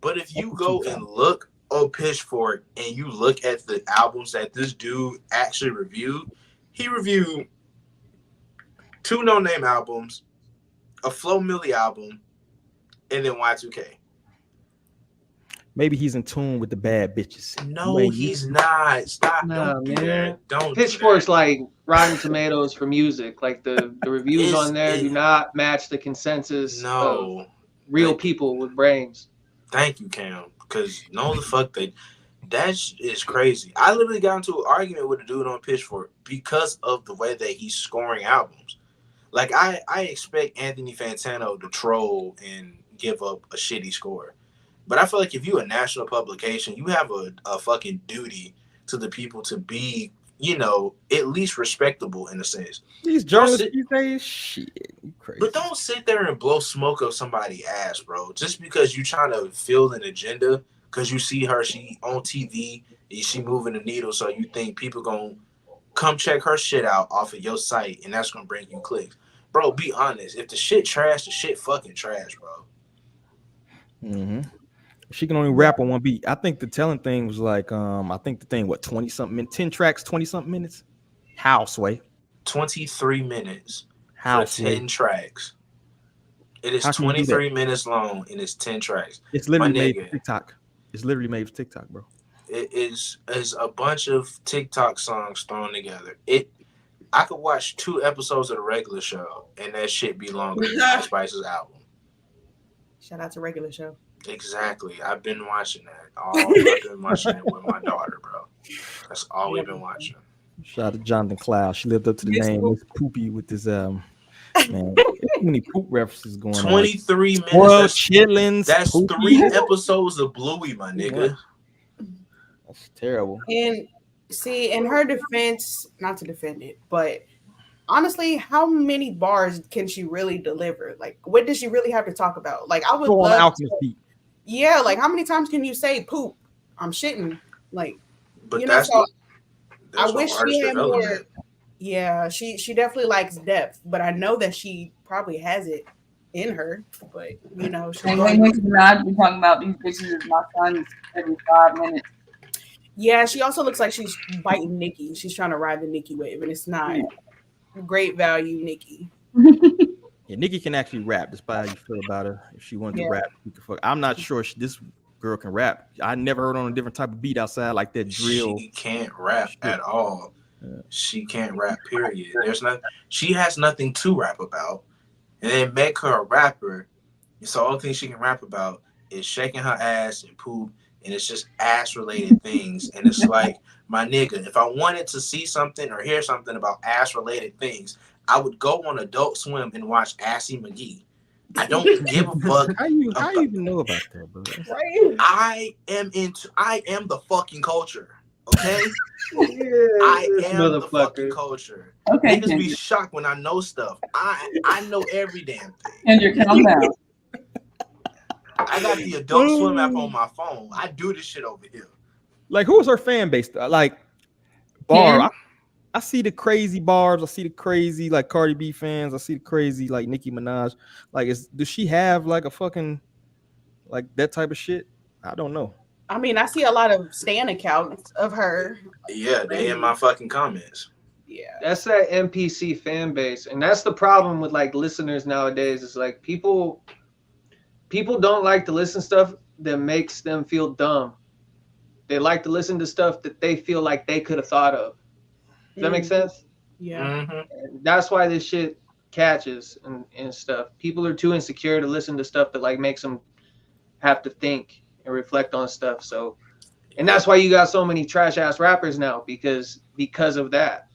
But if you go and look on Pitchfork and you look at the albums that this dude actually reviewed, he reviewed 2 no-name albums, a Flo Milli album, and then Y2K.
Maybe he's in tune with the bad bitches.
No, he's not. Stop.
Nah, man.
Don't.
Pitchfork's like Rotten Tomatoes for music. Like the reviews on there do not match the consensus.
No.
Real people with brains.
Thank you, Cam. Because no, the fuck that is crazy. I literally got into an argument with a dude on Pitchfork because of the way that he's scoring albums. Like I expect Anthony Fantano to troll and give up a shitty score. But I feel like if you're a national publication, you have a fucking duty to the people to be, at least respectable in a sense.
These journalists these days, shit, you crazy.
But don't sit there and blow smoke up somebody's ass, bro. Just because you're trying to fill an agenda, because you see her, she on TV, and she moving the needle, so you think people gonna come check her shit out off of your site, and that's gonna bring you clicks. Bro, be honest. If the shit trash, the shit fucking trash, bro.
Mm-hmm. She can only rap on one beat. I think the telling thing was like, I think the thing, 20 something, 10 tracks, 20 something minutes. Houseway.
23 minutes.
House
10 tracks. It is 23 minutes long and it's 10 tracks.
It's literally made for TikTok. It's literally made for TikTok, bro.
It is a bunch of TikTok songs thrown together. I could watch 2 episodes of the regular show and that shit be longer than Ice Spice's album.
Shout out to regular show.
Exactly. I've been watching that. I've been watching it with my daughter, bro. That's all we've been watching.
Shout out to Jonathan Cloud. She lived up to the name. It's Poopy with this man. Too many poop references going
23
on. 23 minutes.
Chitlins. That's Poopy. 3 episodes of Bluey, my nigga.
That's terrible.
And see, in her defense, not to defend it, but honestly, how many bars can she really deliver? Like, what does she really have to talk about? Like, I would love to, yeah, like how many times can you say poop? I'm shitting. Like,
but
I wish she had more. Yeah, she definitely likes depth, but I know that she probably has it in her. But she's
not be talking about these bitches is my son every 5 minutes.
Yeah, she also looks like she's biting Nicki. She's trying to ride the Nicki wave, and it's not great value, Nicki.
Yeah, Nicki can actually rap. Despite how you feel about her, if she wanted to rap, I'm not sure this girl can rap. I never heard on a different type of beat outside like that drill.
She can't rap at all. Yeah. She can't rap. Period. She has nothing to rap about, and they make her a rapper. So the only thing she can rap about is shaking her ass and poop, and it's just ass related things. And it's like, my nigga, if I wanted to see something or hear something about ass related things, I would go on Adult Swim and watch Assy McGee. I don't give a fuck.
How you even know about that, bro?
I am the fucking culture. Okay, I am the fucking culture.
Okay,
Niggas be shocked when I know stuff. I know every damn thing.
And you're calm down.
I got the Adult Swim app on my phone. I do this shit over here.
Like, who is her fan base? Like, Barb. I see the crazy Barbs. I see the crazy like Cardi B fans. I see the crazy like Nicki Minaj. Like, does she have like a fucking like that type of shit? I don't know.
I mean, I see a lot of stan accounts of her.
Yeah, they in my fucking comments.
Yeah,
that's that NPC fan base, and that's the problem with like listeners nowadays. It's like people don't like to listen to stuff that makes them feel dumb. They like to listen to stuff that they feel like they could have thought of. Does that make sense?
Yeah.
Mm-hmm. That's why this shit catches and stuff. People are too insecure to listen to stuff that like makes them have to think and reflect on stuff. So, and that's why you got so many trash ass rappers now because of that.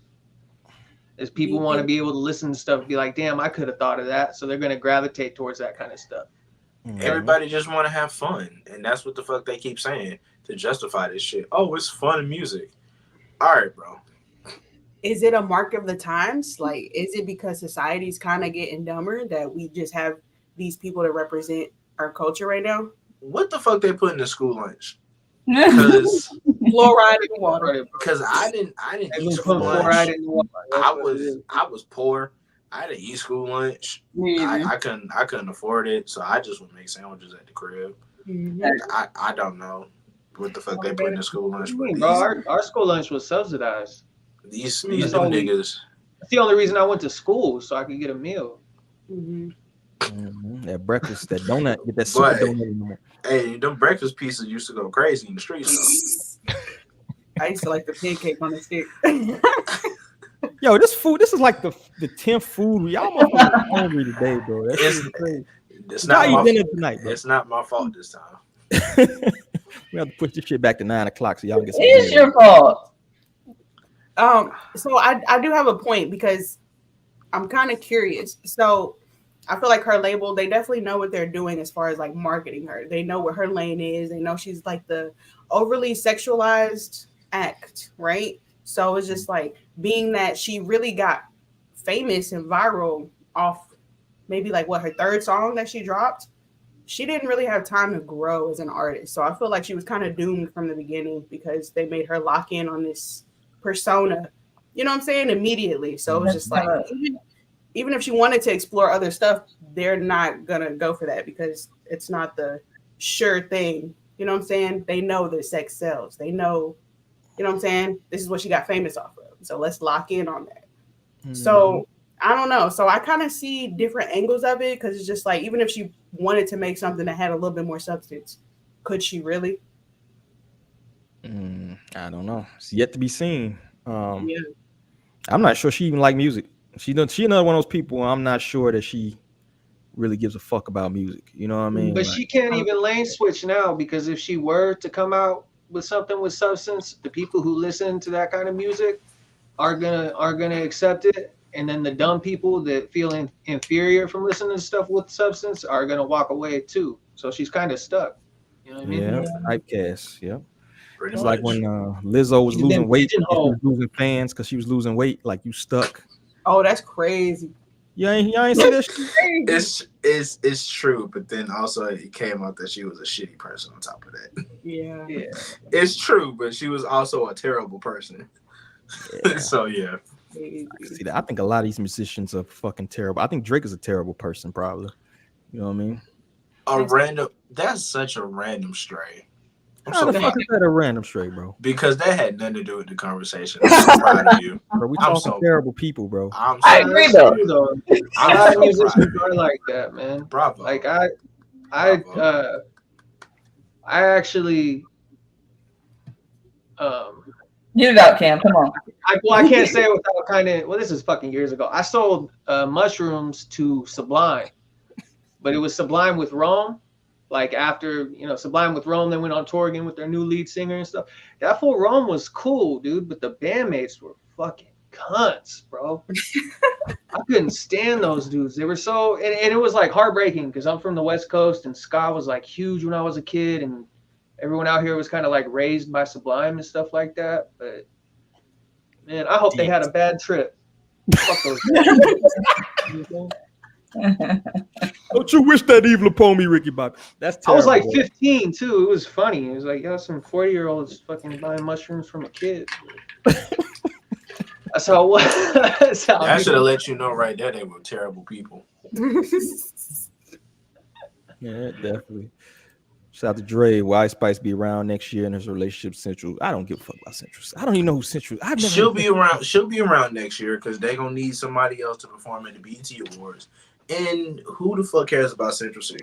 Is people want to be able to listen to stuff and be like, damn, I could have thought of that. So they're gonna gravitate towards that kind of stuff.
Everybody just want to have fun, and that's what the fuck they keep saying to justify this shit. Oh, it's fun and music. All right, bro.
Is it a mark of the times? Like, is it because society's kind of getting dumber that we just have these people to represent our culture right now?
What the fuck they put in the school lunch? Because
fluoride in water.
Because I didn't eat school lunch. I was poor. I didn't eat school lunch. I couldn't afford it, so I just would make sandwiches at the crib.
Mm-hmm.
I don't know what the fuck they put in the school lunch.
Bro, our school lunch was subsidized.
These niggas.
That's the only reason I went to school, so I could get a meal.
Mm-hmm.
That breakfast, that donut, get that super donut anymore.
Hey, them breakfast pieces used to go crazy in the streets.
I used to like the pancake on the stick.
Yo, this is like the 10th food. We almost hungry today, bro. That's crazy.
It's not
eating
my
dinner tonight, bro.
It's not my fault this time.
We have to push this shit back to 9 o'clock so y'all get some.
It's your fault.
So I do have a point because I'm kind of curious. So I feel like her label, they definitely know what they're doing as far as like marketing her. They know what her lane is. They know she's like the overly sexualized act, right? So it's just like being that she really got famous and viral off maybe like her third song that she dropped. She didn't really have time to grow as an artist. So I feel like she was kind of doomed from the beginning because they made her lock in on this persona, you know what I'm saying, immediately. So it was just like, even if she wanted to explore other stuff, they're not gonna go for that because it's not the sure thing. You know what I'm saying? They know that sex sells. They know, you know what I'm saying? This is what she got famous off of. So let's lock in on that. Mm-hmm. So I don't know. So I kind of see different angles of it because it's just like, even if she wanted to make something that had a little bit more substance, could she really?
I don't know. It's yet to be seen.
Yeah.
I'm not sure she even like music. She another one of those people. I'm not sure that she really gives a fuck about music. You know what I mean?
But she can't even lane switch now because if she were to come out with something with substance, the people who listen to that kind of music are gonna accept it, and then the dumb people that feel inferior from listening to stuff with substance are gonna walk away too. So she's kind of stuck. You know what I mean?
Yeah, typecast. Yeah. It's like when Lizzo was losing weight, she was losing fans because she was losing weight. Like, you stuck.
Oh, that's crazy.
Y'all ain't see that shit?
It's true, but then also it came out that she was a shitty person on top of that.
Yeah.
It's true, but she was also a terrible person. Yeah. So yeah.
See that? I think a lot of these musicians are fucking terrible. I think Drake is a terrible person, probably. You know what I mean? That's such a random stray.
How
the fuck is that a random stray, bro?
Because that had nothing to do with the conversation. I'm so proud of you.
Bro, we talking terrible people, bro.
I agree though.
A lot of musicians are like that, man.
Bravo.
Like I actually
get it out, Cam. Come on.
I can't say it without this is fucking years ago. I sold mushrooms to Sublime, but it was Sublime with Rome. Like after, Sublime with Rome, they went on tour again with their new lead singer and stuff. That full Rome was cool, dude, but the bandmates were fucking cunts, bro. I couldn't stand those dudes. They were so, and it was like heartbreaking because I'm from the West Coast and ska was like huge when I was a kid, and everyone out here was kind of like raised by Sublime and stuff like that. But man, I hope they had a bad trip. Fuck those guys.
Don't you wish that evil upon me, Ricky Bobby? That's terrible.
I was like 15 too. It was funny. It was like, yo, some 40-year-olds fucking buying mushrooms from a kid. That's how it was.
I should have let you know right there they were terrible people.
Yeah, definitely. Shout out to Dre. Why Spice be around next year in his relationship Central? I don't give a fuck about Central. I don't even know who Central.
She'll be around. She'll be around next year because they're gonna need somebody else to perform at the BET Awards. And who the fuck cares about Central C?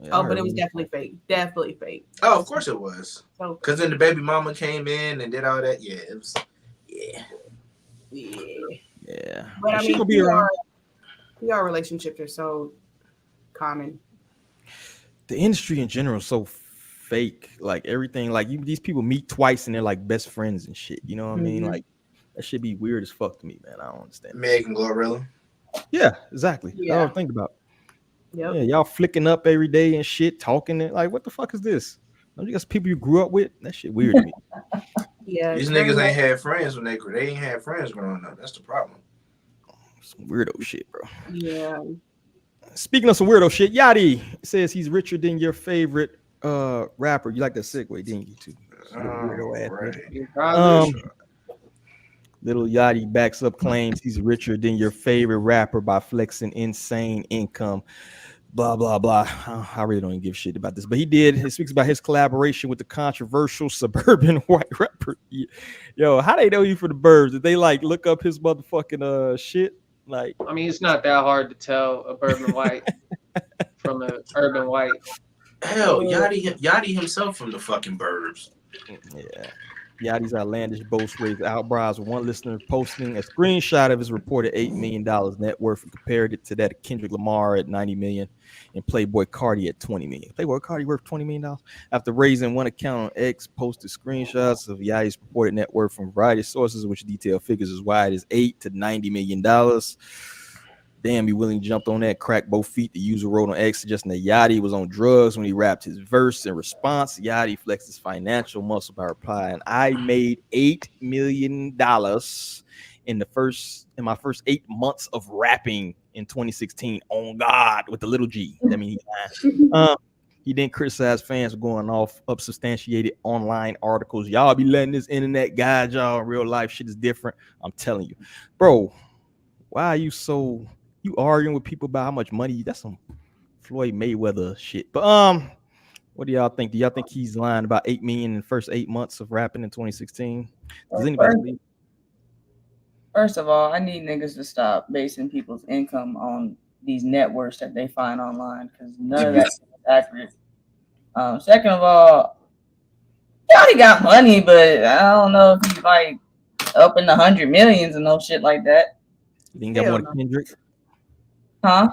Yeah, but it was definitely fake. Definitely fake.
Oh, of course it was. Because then the baby mama came in and did all that. Yeah, it was.
Yeah.
But I mean, PR relationships are so common.
The industry in general is so fake. Like everything, like these people meet twice and they're like best friends and shit. You know what I mean? Like that should be weird as fuck to me, man. I don't understand.
Meg and Glorilla.
Yeah, exactly. Yeah. I don't think about.
Yep.
Yeah, y'all flicking up every day and shit, talking and like, what the fuck is this? Don't you guys people you grew up with? That shit weird to me.
Yeah,
these niggas ain't had friends when they ain't had friends growing up. That's the problem.
Some weirdo shit, bro.
Yeah.
Speaking of some weirdo shit, Yachty says he's richer than your favorite rapper. You like that segue, didn't you? Too. Weirdo ass. Little Yachty backs up claims he's richer than your favorite rapper by flexing insane income. Blah, blah, blah. I really don't even give a shit about this, but he did. He speaks about his collaboration with the controversial suburban white rapper. Yo, how they know you for the Burbs? Did they like look up his motherfucking shit? Like,
I mean, it's not that hard to tell a bourbon white from an urban white.
Hell, Yachty himself from the fucking Burbs.
Yeah. Yachty's outlandish boast raised eyebrows with one listener posting a screenshot of his reported $8 million net worth and compared it to that of Kendrick Lamar at $90 million and Playboy Cardi at $20 million. Playboy Cardi worth $20 million? After raising one account on X, posted screenshots of Yachty's reported net worth from a variety of sources, which detail figures as wide as $8 to $90 million. Damn, he willing jumped on that, cracked both feet. The user wrote on X suggesting that Yachty was on drugs when he rapped his verse. In response, Yachty flexed his financial muscle by replying, "I made $8 million in my first 8 months of rapping in 2016. On God, with the little G." That means he didn't criticize fans for going off unsubstantiated online articles. Y'all be letting this internet guide y'all. In real life shit is different. I'm telling you, bro. Why are you so? You arguing with people about how much money? That's some Floyd Mayweather shit. But what do y'all think? Do y'all think he's lying about $8 million in the first 8 months of rapping in 2016? Does anybody believe?
First of all, I need niggas to stop basing people's income on these net worths that they find online because none of that is accurate. Second of all, he already got money, but I don't know if he's like up in the 100 millions and no shit like that.
You think got more than Kendrick?
Huh?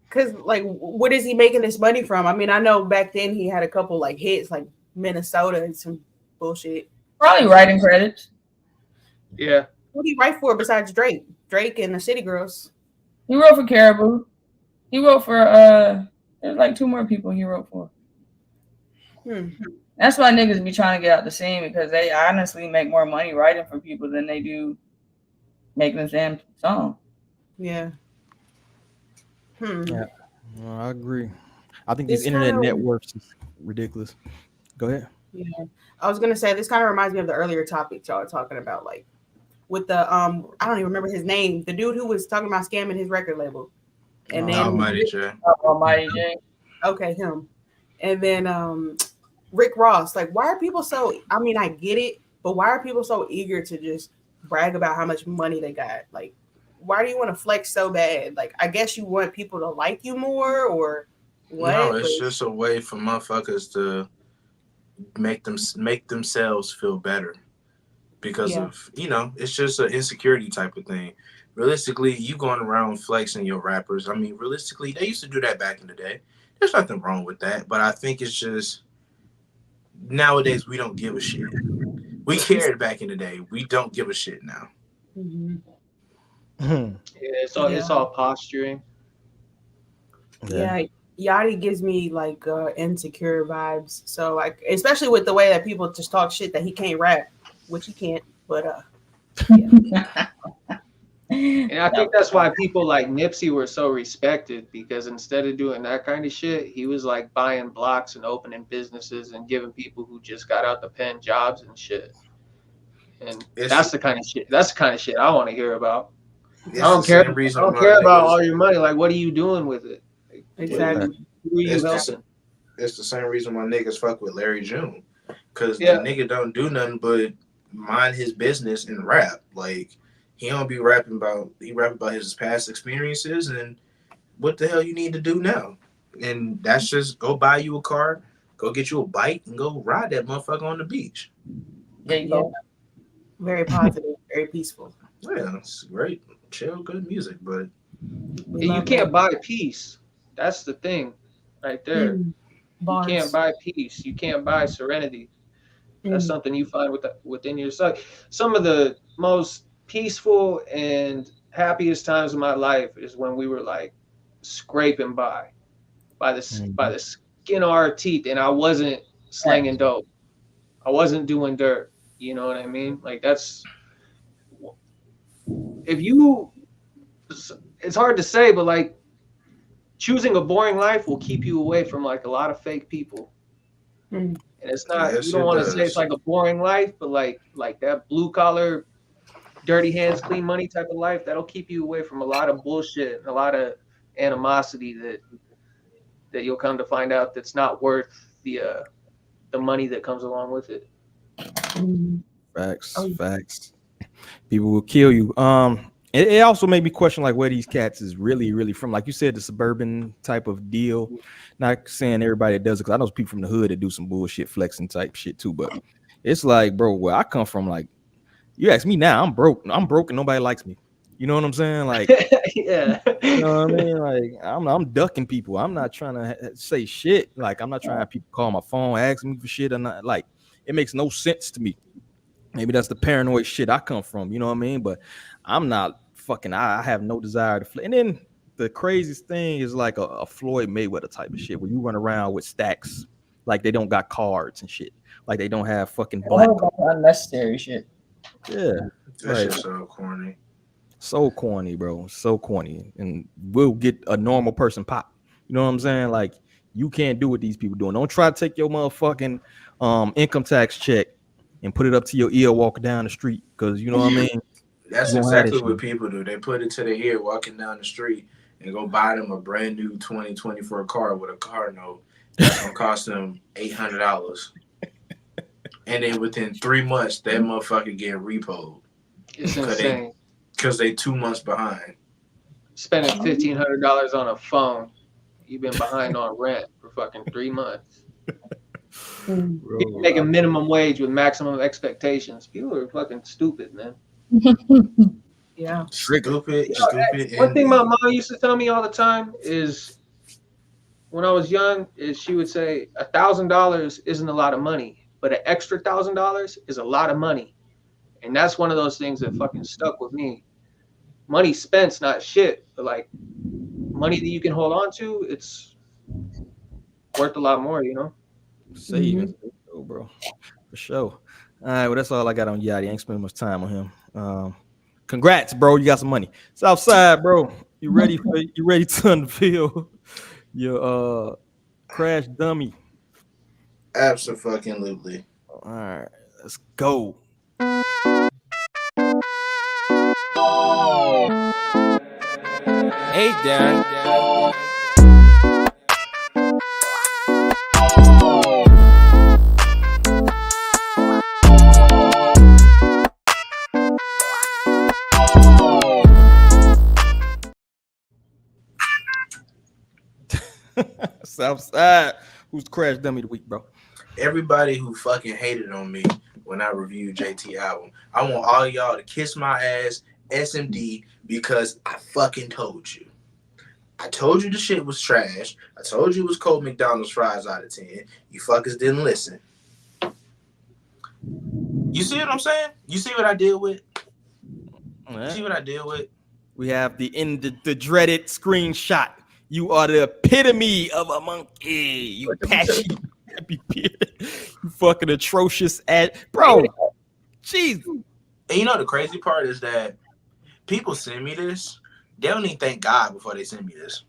Because like, what is he making this money from? I mean, I know back then he had a couple like hits, like Minnesota and some bullshit.
Probably writing credits.
Yeah.
What did he write for besides Drake? Drake and the City Girls.
He wrote for Karahboo. He wrote for there's like 2 more people he wrote for. That's why niggas be trying to get out the scene because they honestly make more money writing for people than they do making the damn song.
Yeah.
Yeah. No, I agree. I think these internet networks is ridiculous. Go ahead.
Yeah. I was gonna say this kind of reminds me of the earlier topic y'all were talking about, like with the I don't even remember his name. The dude who was talking about scamming his record label. And then
Almighty J.
Almighty J.
Okay, him. And then Rick Ross. Like, why are people so? I mean, I get it, but why are people so eager to just brag about how much money they got? Like, why do you want to flex so bad? Like, I guess you want people to like you more, or what?
No, it's just a way for motherfuckers to make themselves feel better because of it's just an insecurity type of thing. Realistically, you going around flexing your rappers. I mean, realistically, they used to do that back in the day. There's nothing wrong with that, but I think it's just nowadays we don't give a shit. We cared back in the day. We don't give a shit now.
Yeah, it's all posturing.
Yeah, Yachty gives me like insecure vibes. So like, especially with the way that people just talk shit that he can't rap, which he can't. But
And I think that's why people like Nipsey were so respected, because instead of doing that kind of shit, he was like buying blocks and opening businesses and giving people who just got out the pen jobs and shit. And that's the kind of shit. That's the kind of shit I want to hear about. I don't care. I don't care about all your money. Like, what are you doing with it?
Exactly.
Who are you helping?
It's the same reason why niggas fuck with Larry June, because the nigga don't do nothing but mind his business and rap. Like, he don't be rapping about. He rap about his past experiences and what the hell you need to do now. And that's just go buy you a car, go get you a bike, and go ride that motherfucker on the beach.
There you go.
Very positive, very peaceful.
Yeah, it's great, chill, good music, but
you can't buy peace. That's the thing, right there. You can't buy peace. You can't buy serenity. That's something you find within yourself. Some of the most peaceful and happiest times of my life is when we were like scraping by the skin of our teeth, and I wasn't slanging dope. I wasn't doing dirt. You know what I mean? Like, that's, it's hard to say, but like, choosing a boring life will keep you away from like a lot of fake people. And it's not, you don't want to say it's like a boring life, but like that blue collar, dirty hands, clean money type of life, that'll keep you away from a lot of bullshit and a lot of animosity that you'll come to find out that's not worth the money that comes along with it.
Facts. People will kill you. It also made me question like where these cats is really from. Like you said, the suburban type of deal. Not saying everybody that does it, because I know people from the hood that do some bullshit flexing type shit too. But it's like, bro, where I come from, like, you ask me now, I'm broke and nobody likes me. You know what I'm saying? Like,
yeah.
You know what I mean? Like, I'm ducking people. I'm not trying to say shit. Like, I'm not trying to have people call my phone, asking me for shit or not. Like, it makes no sense to me. Maybe that's the paranoid shit I come from. You know what I mean? But I'm not fucking. I have no desire to. And then the craziest thing is like a Floyd Mayweather type of shit, where you run around with stacks, like they don't got cards and shit, like they don't have fucking black.
Unnecessary shit.
Yeah,
that shit's so corny.
So corny, bro. So corny. And we'll get a normal person pop. You know what I'm saying? Like, you can't do what these people doing. Don't try to take your motherfucking income tax check and put it up to your ear walking down the street, because you know what I mean?
That's exactly what people do. They put it to their ear walking down the street and go buy them a brand new 2024 car with a car note that's gonna cost them $800. And then within 3 months, that motherfucker get repoed.
It's insane.
Because they 2 months behind.
Spending $1,500 on a phone. You've been behind on rent for fucking 3 months. People making minimum wage with maximum expectations. People are fucking stupid, man.
Yeah.
Stupid.
One thing my mom used to tell me all the time is, when I was young, is she would say $1,000 isn't a lot of money, but an extra $1,000 is a lot of money. And that's one of those things that fucking stuck with me. Money spent's not shit, but like money that you can hold on to, it's worth a lot more, you know?
Saving, bro. For sure. All right, well, that's all I got on Yachty. I ain't spending much time on him. Congrats, bro. You got some money. SouthSide, bro. You ready to unveil your crash dummy?
Absolutely.
All right, let's go.
Hey, Darren.
SouthSide, who's the crash dummy of the week, bro?
Everybody who fucking hated on me when I reviewed JT album. I want all y'all to kiss my ass, SMD, because I fucking told you. I told you the shit was trash. I told you it was cold McDonald's fries out of 10. You fuckers didn't listen. You see what I'm saying? You see what I deal with? You see what I deal with?
We have the dreaded screenshot You are the epitome of a monkey. You patchy, you fucking atrocious bro. Jeez.
And you know the crazy part is that people send me this. They don't even thank God before they send me this.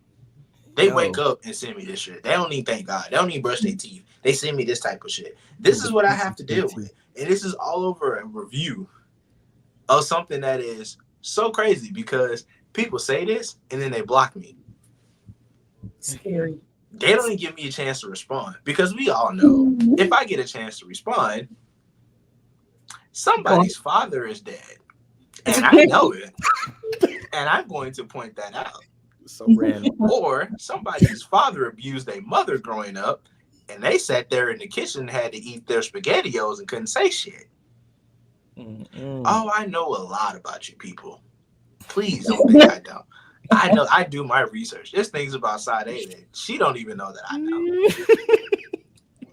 They wake up and send me this shit. They don't even thank God. They don't even brush their teeth. They send me this type of shit. This is what I have to deal with. And this is all over a review of something that is so crazy because people say this and then they block me.
Scary.
They don't even give me a chance to respond because we all know if I get a chance to respond, somebody's father is dead. And I know it. And I'm going to point that out.
So random.
Or somebody's father abused their mother growing up and they sat there in the kitchen and had to eat their SpaghettiOs and couldn't say shit. Oh, I know a lot about you people. Please don't think I don't. I know I do my research. There's things about Side A that she don't even know that I know.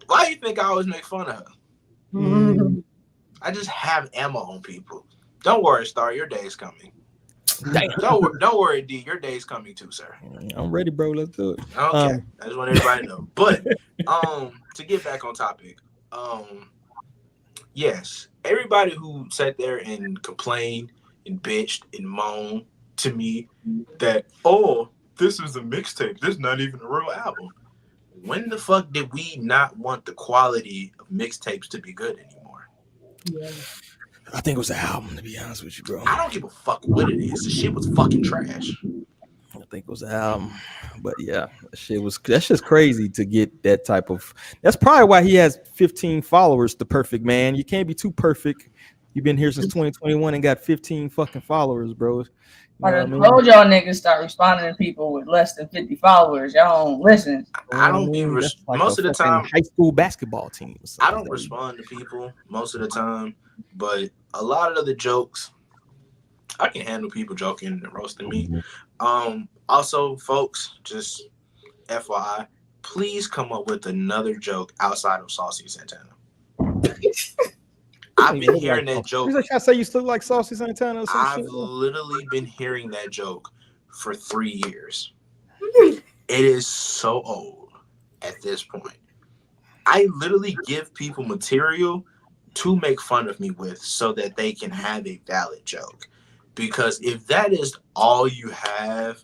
Why do you think I always make fun of her? I just have ammo on people. Don't worry, Star, your day is coming. Don't worry, D, your day is coming too, sir.
I'm ready, bro. Let's do it.
Okay. I just want everybody to know. But to get back on topic, yes, everybody who sat there and complained and bitched and moaned to me that, oh, this is a mixtape. This is not even a real album. When the fuck did we not want the quality of mixtapes to be good anymore?
Yeah.
I think it was an album, to be honest with you, bro.
I don't give a fuck what it is. The shit was fucking trash.
I think it was an album. But yeah, that's just crazy to get that type of. That's probably why he has 15 followers, the perfect man. You can't be too perfect. You've been here since 2021 and got 15 fucking followers, bro.
I told y'all niggas start responding to people with less than 50 followers. Y'all don't listen.
I don't be most of the time.
High school basketball teams.
I don't respond to people most of the time, but a lot of the jokes, I can handle people joking and roasting me. Also, folks, just FYI, please come up with another joke outside of Saucy Santana. I've been hearing that joke.
I say you look like Saucy Santana or some
I've
shit.
literally been hearing that joke for 3 years. It is so old at this point. I literally give people material to make fun of me with so that they can have a valid joke. Because if that is all you have,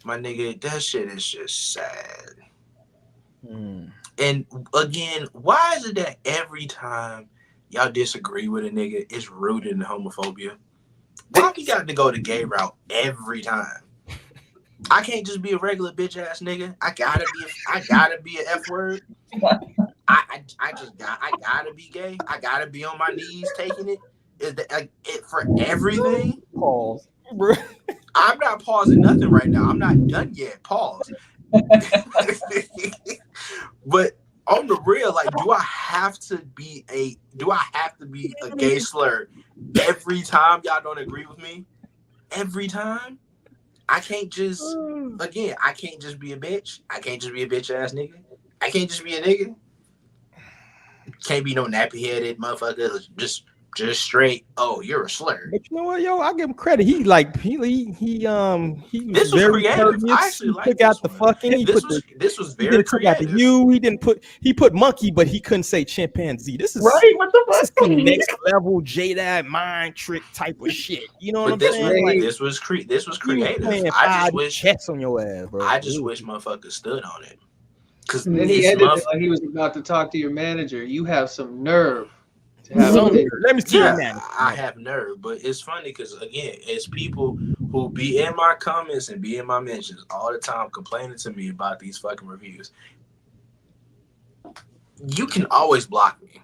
my nigga, that shit is just sad. And again, why is it that every time y'all disagree with a nigga, it's rooted in homophobia? Why we got to go the gay route every time? I can't just be a regular bitch ass nigga. I gotta be an F word. I gotta be gay. I gotta be on my knees taking it. Is that it for everything?
Pause.
I'm not pausing nothing right now. I'm not done yet. Pause. But on the real, like, do I have to be a gay slur every time y'all don't agree with me? Every time? I can't just be a bitch. I can't just be a bitch ass nigga. I can't just be a nigga. Can't be no nappy headed motherfucker. Just straight. Oh, you're a slur.
But you know what, yo? I give him credit. He was
this was
very
creative.
courteous.
I actually like
took out the fucking.
This was very creative.
He put monkey, but he couldn't say chimpanzee. This is
right. What the fuck?
This is next level Jada mind trick type of shit. You know what I'm saying?
This was creative.
I just wish chess on your ass, bro.
I just wish motherfuckers stood on it. Because
then he ended it like he was about to talk to your manager. You have some nerve.
Let me see your
manager. I have nerve, but it's funny because again, it's people who be in my comments and be in my mentions all the time complaining to me about these fucking reviews. You can always block me.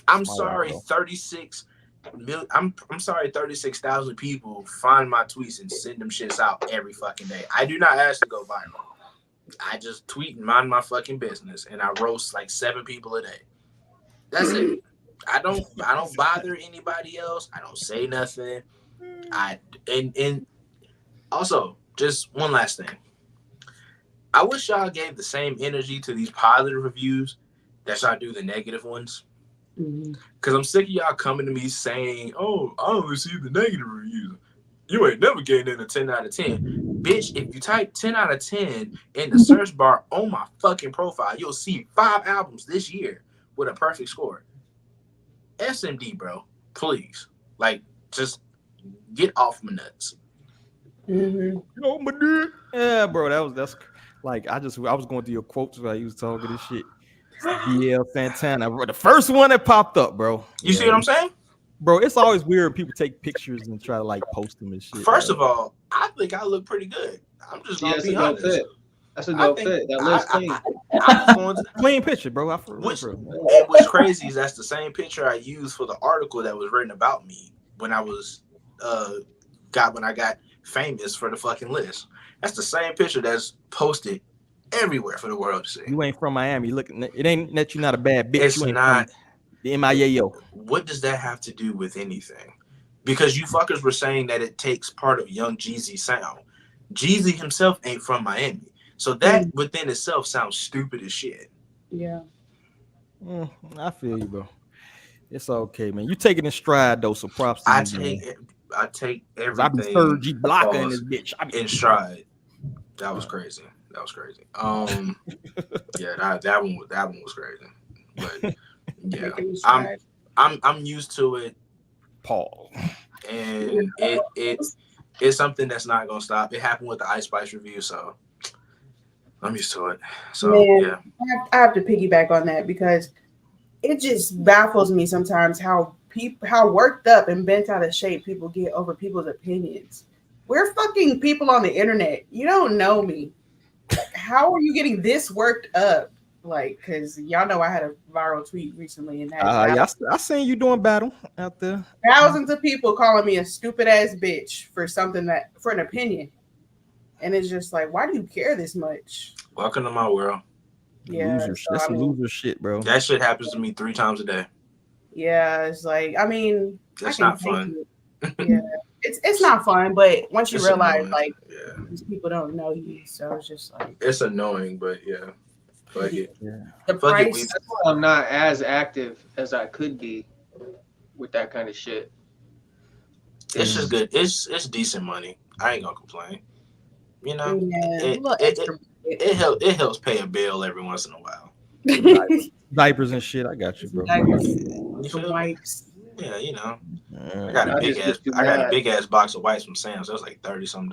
I'm sorry, 36 million. I'm sorry, 36,000 people find my tweets and send them shits out every fucking day. I do not ask to go viral. I just tweet and mind my fucking business, and I roast like 7 people a day. That's it. I don't bother anybody else. I don't say nothing. And also, just one last thing. I wish y'all gave the same energy to these positive reviews that y'all do the negative ones. Because I'm sick of y'all coming to me saying, oh, I only see the negative reviews. You ain't never getting in a 10 out of 10. Bitch, if you type 10 out of 10 in the search bar on my fucking profile, you'll see 5 albums this year with a perfect score. SMD, bro. Please. Like, just get off my nuts.
Get off my dick. Yeah, bro, that's like I was going through your quotes while you was talking this shit. BL Santana, bro, the first one that popped up, bro.
You see what I'm saying?
Bro, it's always weird when people take pictures and try to like post them and shit.
First of all, I think I look pretty good. I'm just gonna be honest.
Fit. That's a dope fit. That looks clean.
I'm just going to
clean picture, bro.
And what's crazy is that's the same picture I used for the article that was written about me when I was when I got famous for the fucking list. That's the same picture that's posted everywhere for the world to see.
You ain't from Miami. Looking, it ain't that you're not a bad bitch.
It's
you ain't
not.
The MIAO.
What does that have to do with anything? Because you fuckers were saying that it takes part of Young Jeezy's sound. Jeezy himself ain't from Miami. So that within itself sounds stupid as shit.
Yeah.
I feel you, bro. It's okay, man. You take it in stride, though, so props to you.
I take everything.
I be Sergi Blocker in this bitch. I be
in stride. That was crazy. That one was crazy. But yeah, I'm used to it.
Paul.
And it's something that's not gonna stop. It happened with the Ice Spice review, so I'm used to it. So
man,
yeah.
I have to piggyback on that because it just baffles me sometimes how worked up and bent out of shape people get over people's opinions. We're fucking people on the internet. You don't know me. How are you getting this worked up? Like, because y'all know I had a viral tweet recently, and
I seen you doing battle out there.
Thousands of people calling me a stupid ass bitch for an opinion, and it's just like, why do you care this much?
Welcome to my world.
Yeah,
that's loser shit, bro.
That shit happens to me 3 times a day.
Yeah, it's like, I mean,
that's not fun.
Yeah, it's not fun, but once you realize like these people don't know you, so it's just like
it's annoying, but yeah. Fuck it.
Yeah. The price.
That's why I'm not as active as I could be with that kind of shit.
It's just good. It's decent money. I ain't gonna complain. You know, it helps pay a bill every once in a while.
Diapers and shit. I got you, bro.
Wipes.
Yeah, you know. I got a big ass box of wipes from Sam's. That was like $30-some.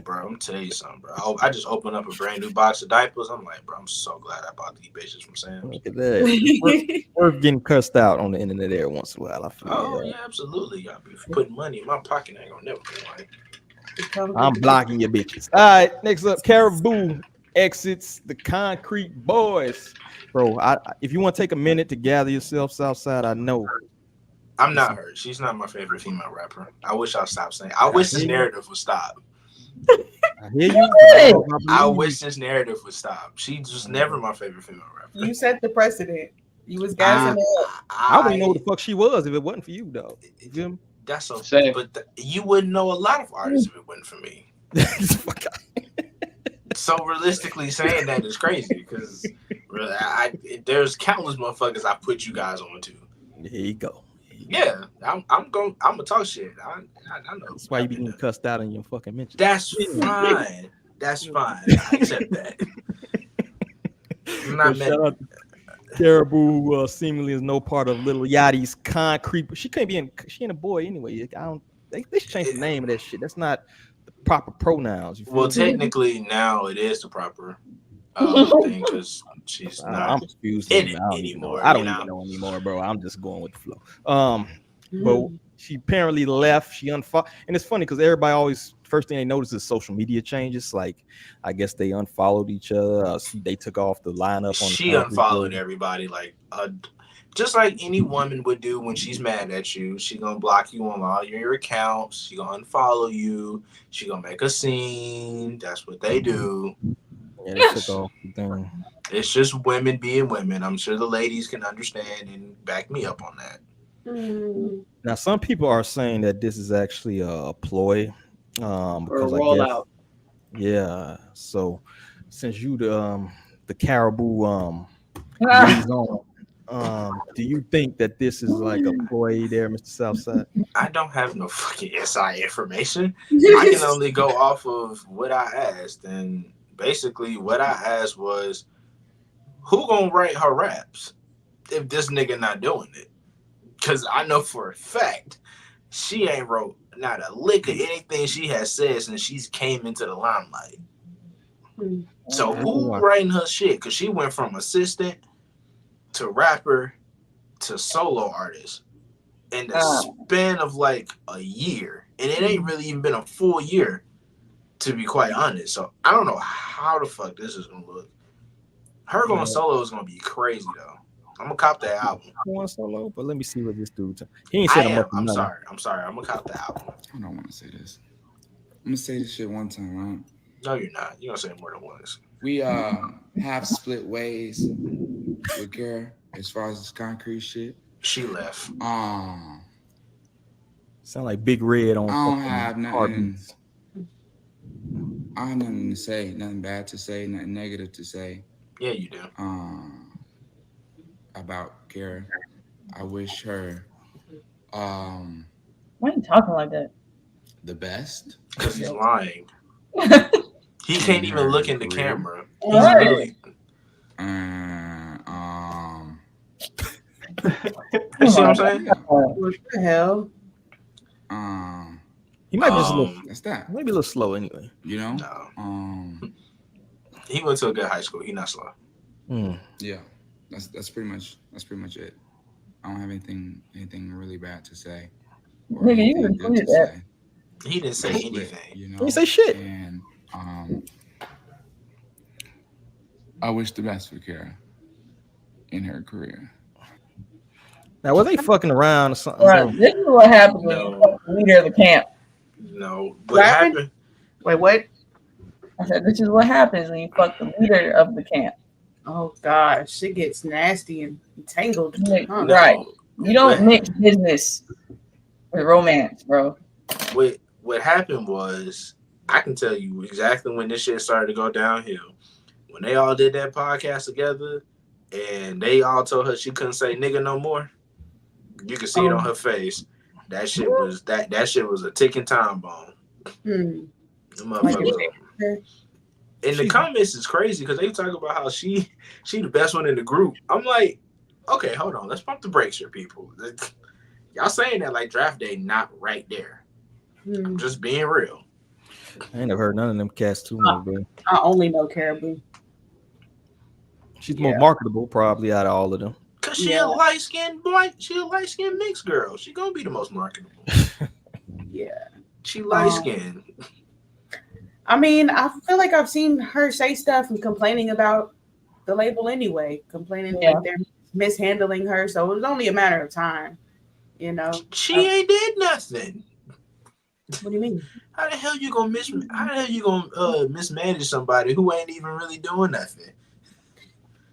Bro, I'm telling you something, bro. I just opened up a brand new box of diapers. I'm like, bro, I'm so glad I bought these bitches from Sam's.
Look at that. We're getting cussed out on the internet every once in a while. I feel
yeah, absolutely. Y'all be putting money in my pocket. I ain't gonna never be like.
I'm blocking your bitches. All right, next up, Karahboo exits the Concrete Boys. Bro, if you want to take a minute to gather yourself, Southside, I know.
I'm not her. She's not my favorite female rapper. I wish I'd stop saying. I wish this narrative would stop.
I hear you.
I wish this narrative would stop. She's just never my favorite female rapper.
You set the precedent. You was gassing up.
I wouldn't know who the fuck she was if it wasn't for you, though. You feel me?
That's so sad. But you wouldn't know a lot of artists if it wasn't for me. So realistically saying that is crazy because really, there's countless motherfuckers I put you guys on to.
There you go.
Yeah, I'm gonna talk shit. I know.
That's why you be getting cussed out in your fucking mentions.
That's fine. That's fine. I accept that. I'm not mad.
Shout out to Karahboo seemingly is no part of Lil Yachty's Concrete. She can't be in. She ain't a boy anyway. They should change the name of that shit. That's not the proper pronouns.
Well, technically now it is the proper thing because she's not.
I'm confused
anymore.
I don't even know anymore, bro. I'm just going with the flow. But she apparently left. She unfollowed, and it's funny because everybody always first thing they notice is social media changes. Like, I guess they unfollowed each other. They took off the lineup.
She unfollowed everybody, like just like any woman would do when she's mad at you. She gonna block you on all your accounts. She gonna unfollow you. She gonna make a scene. That's what they do.
Yeah, they took off the thing.
It's just women being women. I'm sure the ladies can understand and back me up on that.
Now, some people are saying that this is actually a ploy. Because
or a rollout.
Yeah. So since you the Karahboo liaison, Do you think that this is like a ploy there, Mr. Southside?
I don't have no fucking inside information. I can only go off of what I asked, and basically what I asked was, who gonna write her raps if this nigga not doing it? Because I know for a fact she ain't wrote not a lick of anything she has said since she's came into the limelight. So who writing her shit? Because she went from assistant to rapper to solo artist in the span of like a year. And it ain't really even been a full year, to be quite honest. So I don't know how the fuck this is going to look. Her going solo is going to be crazy, though. I'm going to cop that album.
Going solo, but let me see what this dude. He ain't said
I'm sorry. I'm going to cop the album.
I don't want to say this. I'm going to say this shit one time, right?
No, you're not. You're going to say it more than once.
We have split ways with Karah as far as this concrete shit.
She left.
Sound like Big Red on.
I don't have nothing. I have nothing to say, nothing bad to say, nothing negative to say.
Yeah, you do.
About Karah. I wish her
why are you talking like that?
The best.
Because he's lying. He can't even look in the camera. He's
Right.
really... You see what I'm saying?
What the hell?
He might be just a little.
That's that.
Maybe a little slow anyway.
You know?
No. He went to a good high school. He not slow.
Yeah. That's pretty much it. I don't have anything really bad to say.
Nigga, you included that.
He didn't say anything.
You know?
He didn't say shit.
And I wish the best for Karah in her career.
Now, was they fucking around or something?
Right. This is what happens when you fuck the leader of the camp.
No. What happened?
Wait, what?
I said, this is what happens when you fuck the leader of the camp.
Oh gosh, shit gets nasty and tangled. Huh?
Right. You don't mix business with romance, bro.
What happened was, I can tell you exactly when this shit started to go downhill. When they all did that podcast together and they all told her she couldn't say nigga no more, you could see it on her face. That shit was that shit was a ticking time bomb. The motherfucker. In the comments is crazy because they talk about how she the best one in the group. I'm like, okay, hold on, let's pump the brakes here, people. Y'all saying that like draft day not right there. I'm just being real.
I ain't never heard none of them cats too much, bro.
I only know Karahboo.
She's the most marketable probably out of all of them.
Cause she a light skinned mixed girl. She gonna be the most marketable.
Yeah.
She light skinned.
I mean, I feel like I've seen her say stuff and complaining about the label anyway. Complaining like they're mishandling her. So it was only a matter of time, you know.
She ain't did nothing.
What do you mean?
How the hell you gonna mismanage somebody who ain't even really doing nothing?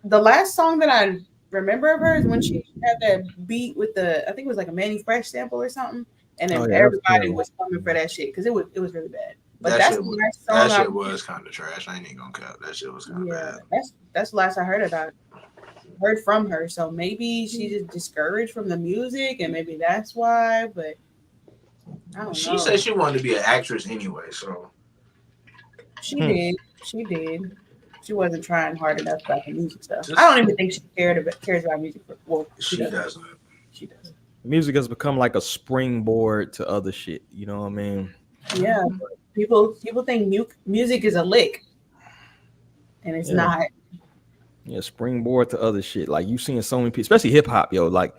The last song that I remember of her is when she had that beat with I think it was like a Manny Fresh sample or something, and then everybody was coming for that shit because it was really bad. But that shit
was kind of trash. I ain't even gonna count. That shit was kind of bad.
That's the last I heard from her. So maybe she's just discouraged from the music, and maybe that's why. But I don't know.
She said she wanted to be an actress anyway, so
she did. She wasn't trying hard enough about the music stuff. I don't even think she cares about music. She doesn't. She doesn't.
Music has become like a springboard to other shit. You know what I mean?
Yeah. People think music is a lick, and it's not.
Yeah, springboard to other shit. Like you seeing so many people, especially hip hop, yo. Like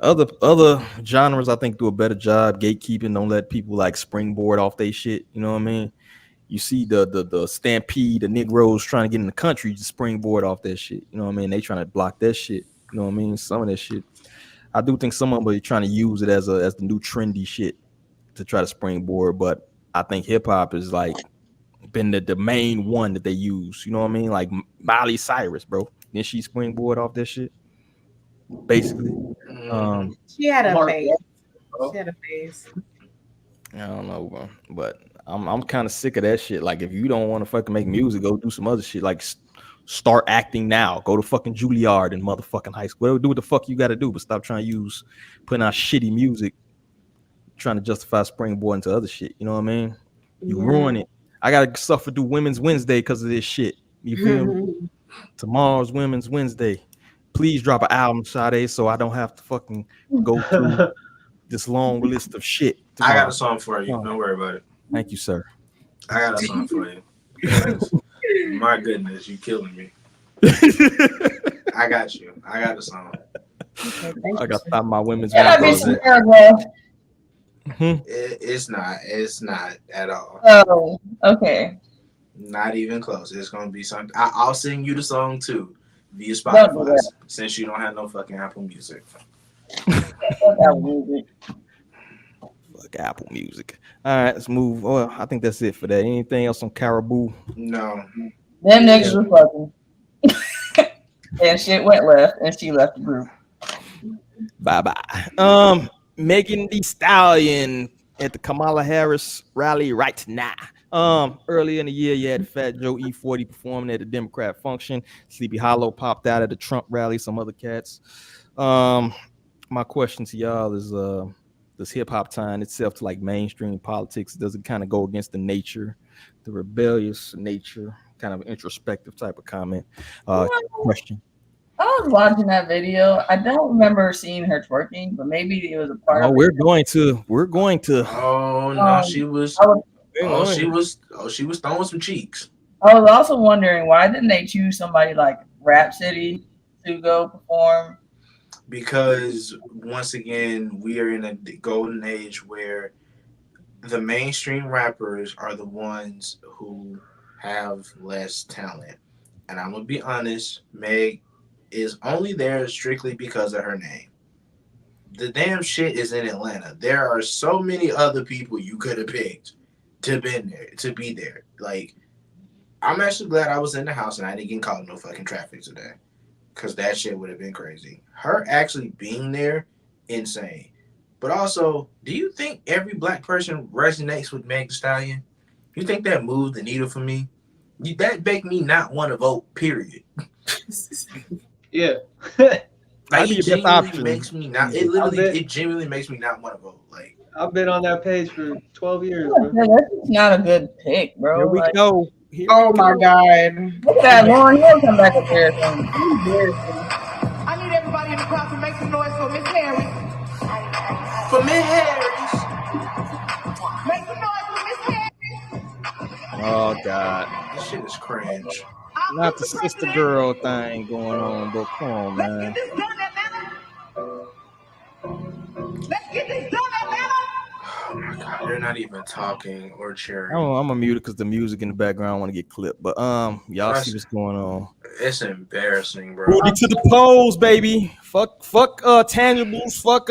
other genres, I think do a better job gatekeeping. Don't let people like springboard off they shit. You know what I mean? You see the stampede, the Negroes trying to get in the country, just springboard off that shit. You know what I mean? They trying to block that shit. You know what I mean? Some of that shit. I do think some of them are trying to use it as the new trendy shit to try to springboard, but I think hip hop is like been the main one that they use. You know what I mean? Like Miley Cyrus, bro. Then she springboard off that shit. Basically.
She had a phase.
I don't know, bro. But I'm kind of sick of that shit. Like if you don't want to fucking make music, go do some other shit. Like start acting now. Go to fucking Juilliard in motherfucking high school. Do what the fuck you got to do, but stop trying to use putting out shitty music, trying to justify springboard into other shit. You know what I mean? You ruin it. I gotta suffer through Women's Wednesday because of this shit. You feel me? Tomorrow's Women's Wednesday. Please drop an album, Sade, so I don't have to fucking go through this long list of shit.
I got a song for you. Don't worry about it.
Thank you, sir.
I got a song for you. My goodness, you killing me. I got you. I got a song.
I got to stop my Women's
Wednesday.
It's not at all.
Oh, okay.
Not even close. It's gonna be something. I'll sing you the song too via Spotify since you don't have no fucking Apple Music.
Fuck Apple Music. All right, let's move. Well, I think that's it for that. Anything else on Karahboo?
No.
Them niggas were fucking. And shit went left, and she left the group.
Bye. Megan Thee Stallion at the Kamala Harris rally right now. Earlier in the year, you had Fat Joe E40 performing at a Democrat function. Sleepy Hallow popped out at a Trump rally. Some other cats. My question to y'all is: does hip hop tie itself to like mainstream politics? Does it kind of go against the nature, the rebellious nature, kind of introspective type of comment? Question.
I was watching that video. I don't remember seeing her twerking, but maybe it was a part of it.
We're going to.
Oh no, she was throwing some cheeks.
I was also wondering why didn't they choose somebody like Rhapsody to go perform?
Because once again, we are in a golden age where the mainstream rappers are the ones who have less talent. And I'm gonna be honest, Meg is only there strictly because of her name. The damn shit is in Atlanta. There are so many other people you could have picked to be there. Like, I'm actually glad I was in the house and I didn't get caught in no fucking traffic today, because that shit would have been crazy. Her actually being there, insane. But also, do you think every black person resonates with Meg Thee Stallion? You think that moved the needle for me? That make me not want to vote, period.
Yeah.
Like, it genuinely makes me not. It genuinely makes me not want to vote. Like,
I've been on that page for 12 years, bro.
That's not a good pick, bro.
Here we go.
Oh my God.
Look at that, Lauren Hill come back up there.
I need everybody in the crowd to make some noise for Miss Harris.
For Miss Harris.
Make some noise for Miss Harris.
Oh God.
This shit is cringe.
Not the sister girl thing going on, but come on, man.
Let's get this done, Atlanta.
Oh my God, they're not even talking or cheering.
I'm gonna mute it because the music in the background want to get clipped. But y'all see what's going on.
It's embarrassing, bro.
Booty to the polls, baby. Fuck tangibles, fuck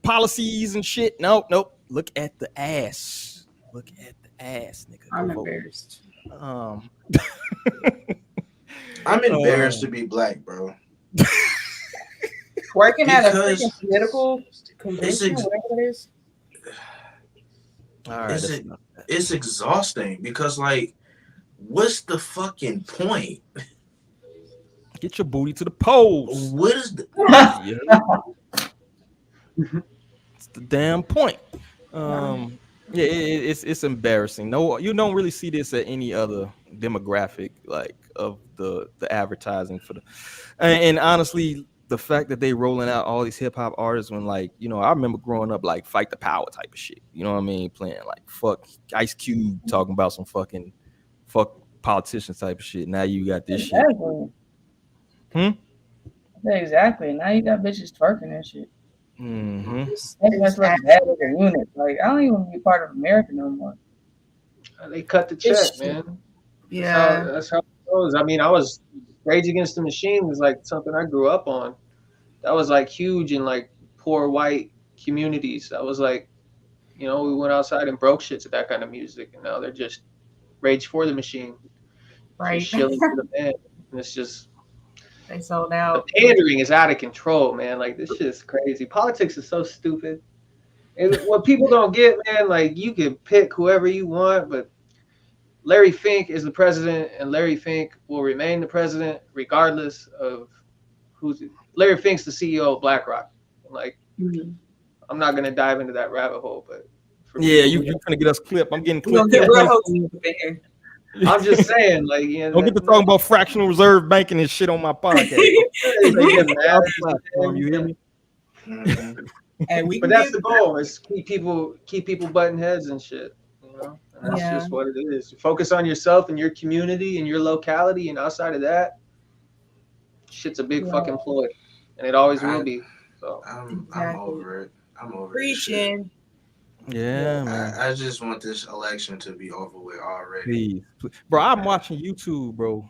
policies and shit. Nope. Look at the ass. Look at the ass, nigga.
I'm embarrassed.
I'm embarrassed to be black, bro.
Working at a freaking political convention, whatever it is.
All right,
it's exhausting because, like, what's the fucking point?
Get your booty to the polls.
What is the?
It's the damn point. Yeah, it's embarrassing. No, you don't really see this at any other demographic, like of the advertising for the. And honestly, the fact that they rolling out all these hip hop artists when, like, you know, I remember growing up like Fight the Power type of shit. You know what I mean? Playing like fuck Ice Cube talking about some fucking fuck politicians type of shit. Now you got this shit.
Exactly. Now you got bitches twerking and shit.
Mm-hmm.
That's like bad as a unit. Like, I don't even want to be part of America no more.
They cut the check, man.
Yeah.
That's how it goes. I mean, I was Rage Against the Machine was like something I grew up on. That was like huge in like poor white communities. That was like, you know, we went outside and broke shit to that kind of music, and now they're just Rage for the Machine,
Right?
Just chilling for the band. And it's just
they sold out.
The pandering is out of control, man. Like, this shit is crazy. Politics is so stupid. And what people don't get, man, like, you can pick whoever you want, but Larry Fink is the president, and Larry Fink will remain the president regardless of who's. Larry Fink's the CEO of BlackRock. Like, I'm not gonna dive into that rabbit hole, but
yeah, you're gonna get us clipped. I'm getting clipped.
I'm just saying, like,
don't get to talking about fractional reserve banking and shit on my podcast. You hear me?
But that's the goal: is keep people butting heads and shit. You know, and that's just what it is. Focus on yourself and your community and your locality, and outside of that, shit's a big fucking ploy, and it always will be. So
I'm over it. I'm over
Preaching.
Yeah, man.
I just want this election to be over with already.
Please. Bro, I'm watching YouTube, bro,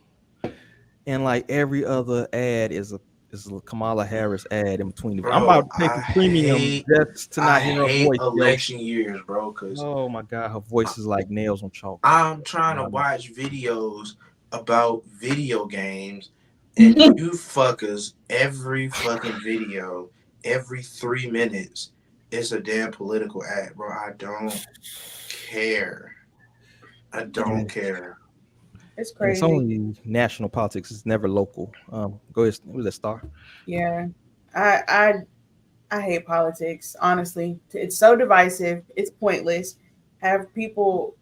and like every other ad is a Kamala Harris ad in between.
Bro,
I'm about to take a premium just to not hear her voice.
Election years, bro. Cause
oh my god, her voice is like nails on chalk.
I'm trying to watch videos about video games, and you fuckers, every fucking video, every 3 minutes, it's a damn political ad, bro. I don't care. I don't care.
It's crazy.
It's only national politics. It's never local. Go ahead. Who's that star?
Yeah, I hate politics. Honestly, it's so divisive. It's pointless. Have people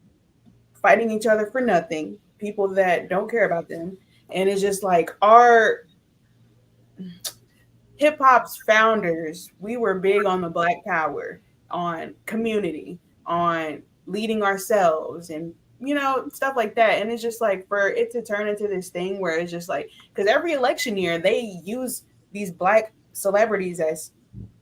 fighting each other for nothing. People that don't care about them, and it's just like our hip hop's founders. We were big on the Black Power, on community, on leading ourselves, and stuff like that. And it's just like for it to turn into this thing where it's just like, because every election year they use these Black celebrities as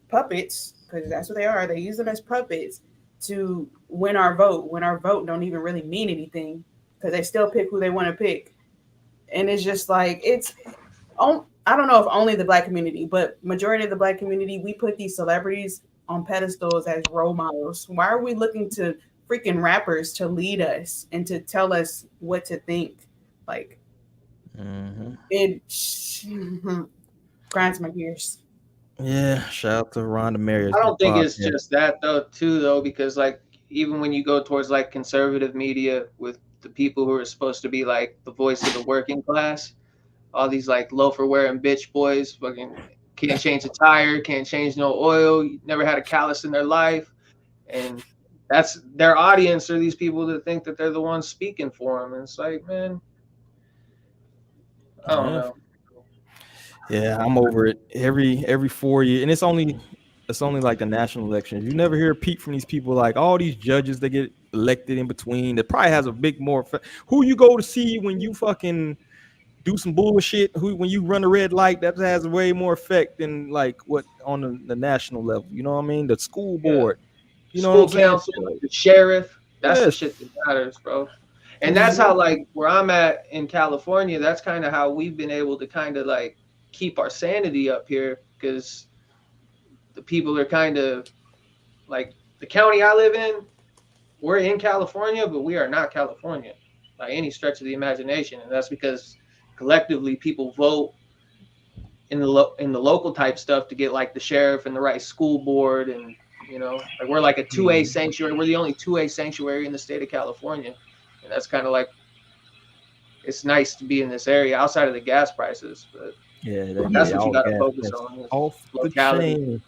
puppets, because that's what they are. They use them as puppets to win our vote when our vote don't even really mean anything, because they still pick who they want to pick. And it's just like, I don't know if only the Black community, but majority of the Black community, we put these celebrities on pedestals as role models. Why are we looking to freaking rappers to lead us and to tell us what to think? Like, it grinds my gears.
Yeah, shout out to Rhonda Marriott.
I don't think it's just that though, because like even when you go towards like conservative media with the people who are supposed to be like the voice of the working class, all these like loafer wearing bitch boys, fucking can't change a tire, can't change no oil, never had a callus in their life, and that's their audience are these people that think that they're the ones speaking for them. And it's like, man, I don't know.
Yeah, I'm over it. Every 4 years, and it's only like the national elections. You never hear a peep from these people. Like all these judges that get elected in between, that probably has a big more effect. Who you go to see when you fucking do some bullshit? When you run a red light, that has way more effect than like what on the national level. You know what I mean? The school board,
school council, the sheriff. That's the shit that matters, bro. And that's how like where I'm at in California. That's kind of how we've been able to kind of like keep our sanity up here, because the people are kind of like the county I live in. We're in California, but we are not California by any stretch of the imagination, and that's because collectively people vote in the local type stuff to get like the sheriff and the right school board, and like we're like a 2A sanctuary. We're the only 2A sanctuary in the state of California, and that's kind of like it's nice to be in this area outside of the gas prices, but that's what you got to focus on.
Off the chain.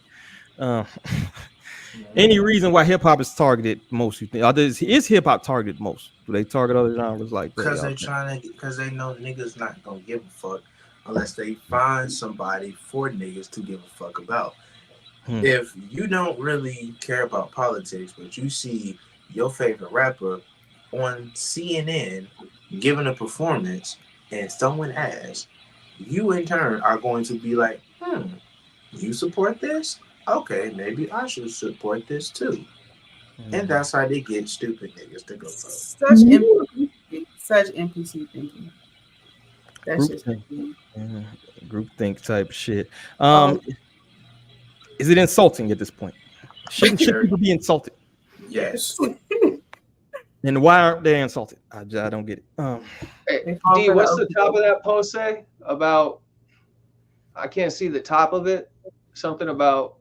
Any reason why hip hop is targeted most? You think is hip hop targeted most? Do they target other genres like that?
Because they know niggas not gonna give a fuck unless they find somebody for niggas to give a fuck about. If you don't really care about politics, but you see your favorite rapper on CNN giving a performance and someone asks, you in turn are going to be like, you support this? Okay, maybe I should support this too. And that's how they get stupid niggas to go vote.
Such NPC thinking. That's just
groupthink type shit. Is it insulting at this point? Shouldn't people be insulted?
Yes.
And why aren't they insulted? I don't get it.
Hey, D, what's the top of that post say about? I can't see the top of it. Something about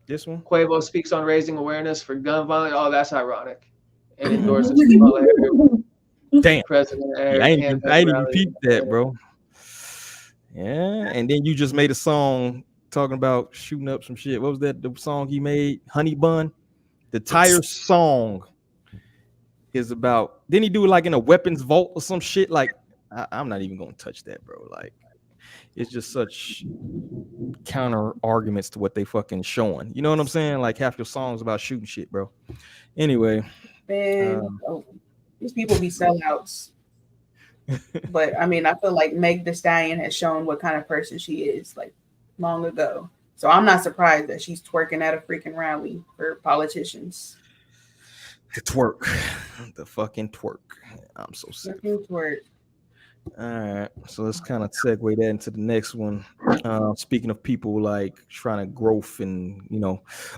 this one.
Quavo speaks on raising awareness for gun violence. Oh, that's ironic. And endorses Kamala Harris.
Damn.
President
Yeah, I ain't even
rally.
peeped that, bro. Yeah, and then you just made a song talking about shooting up some shit. What was that? The song he made, Honey Bun. The entire song is about. Didn't he do it like in a weapons vault or some shit? Like I'm not even gonna touch that, bro. Like it's just such counter arguments to what they fucking showing. You know what I'm saying? Like half your songs about shooting shit, bro. Anyway,
Man, these people be sellouts. But I mean, I feel like Meg Thee Stallion has shown what kind of person she is, like long ago. So I'm not surprised that she's twerking at a freaking rally for politicians.
the twerk, the fucking twerk. I'm so sick.
Fucking twerk.
All right, so let's kind of segue that into the next one. Speaking of people like trying to growth and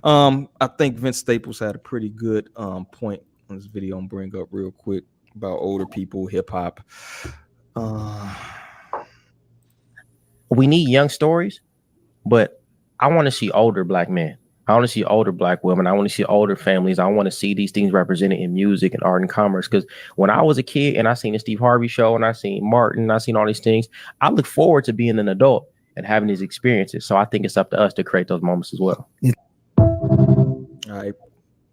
I think Vince Staples had a pretty good point on this video. I'm bring up real quick about older people, hip hop.
We need young stories, but I want to see older black men. I want to see older black women. I want to see older families. I want to see these things represented in music and art and commerce. Because when I was a kid and I seen the Steve Harvey show and I seen Martin, I seen all these things, I look forward to being an adult and having these experiences. So I think it's up to us to create those moments as well.
All right,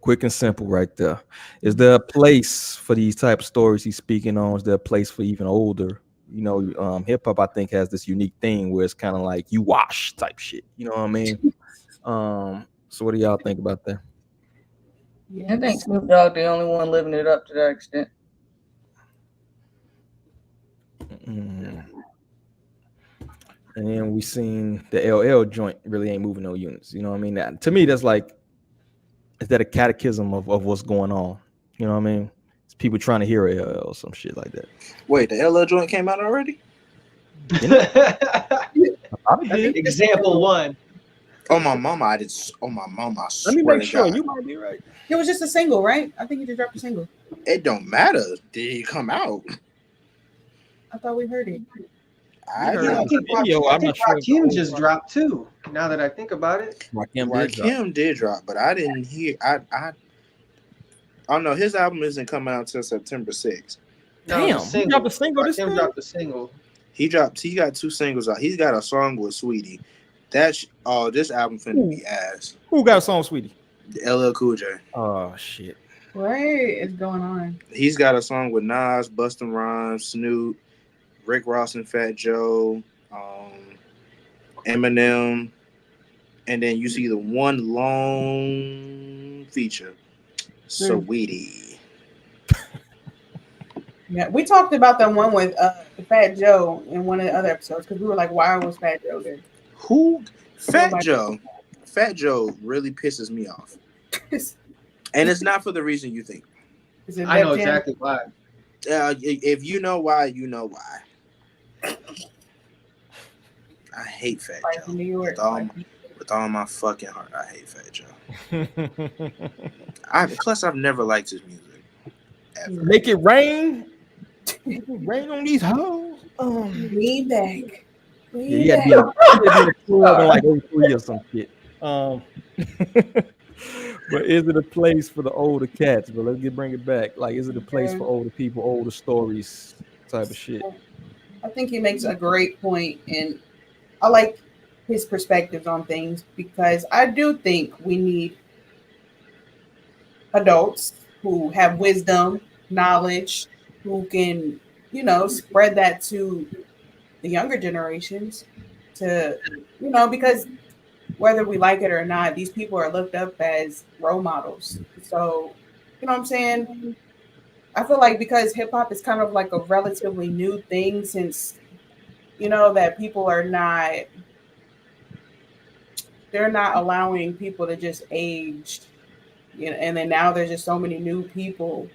quick and simple right there. Is there a place for these type of stories he's speaking on? Is there a place for even older? Hip hop I think has this unique thing where it's kind of like you wash type shit. You know what I mean? So what do y'all think about that?
I think Snoop Dogg the only one living it up to that extent.
And then we seen the LL joint really ain't moving no units. You know what I mean? To me, that's like, is that a catechism of what's going on? You know what I mean? It's people trying to hear LL or some shit like that.
Wait, the LL joint came out already?
Example one.
Oh my mama, I did. Oh my mama, I
Let me
swear
make
to
sure
God.
you might be right. It was just a single, right? I think he just dropped a single.
It don't matter. Did he come out?
I thought we heard it.
I
think Rakim just dropped too. Now that I think about it,
Rakim did drop, but I didn't hear. I don't know. His album isn't coming out until September 6th.
Damn, he dropped a single.
Rakim dropped a single.
He got 2 singles out. He's got a song with Sweetie. This album finna be ass.
Who got a song, Sweetie?
LL Cool J.
Oh shit.
What is going on?
He's got a song with Nas, Busta Rhymes, Snoop, Rick Ross and Fat Joe, Eminem, and then you see the one long feature, Sweetie.
Yeah, we talked about that one with Fat Joe in one of the other episodes because we were like, why was Fat Joe there?
Who? Fat Joe. Fat Joe really pisses me off. And it's not for the reason you think.
I know exactly why.
If you know why, you know why. I hate Fat Joe.
New York.
With all my fucking heart, I hate Fat Joe. Plus, I've never liked his music. Ever.
Make it rain. Make it rain on these hoes.
Lean back.
Yeah, he had to be in the club in like 03 or some shit. But is it a place for the older cats? But let's bring it back. Like, is it a place for older people, older stories, type of shit?
I think he makes a great point, and I like his perspectives on things because I do think we need adults who have wisdom, knowledge, who can, spread that to the younger generations to, because whether we like it or not, these people are looked up as role models. So, you know what I'm saying? I feel like because hip hop is kind of like a relatively new thing since, that people are they're not allowing people to just age, and then now there's just so many new people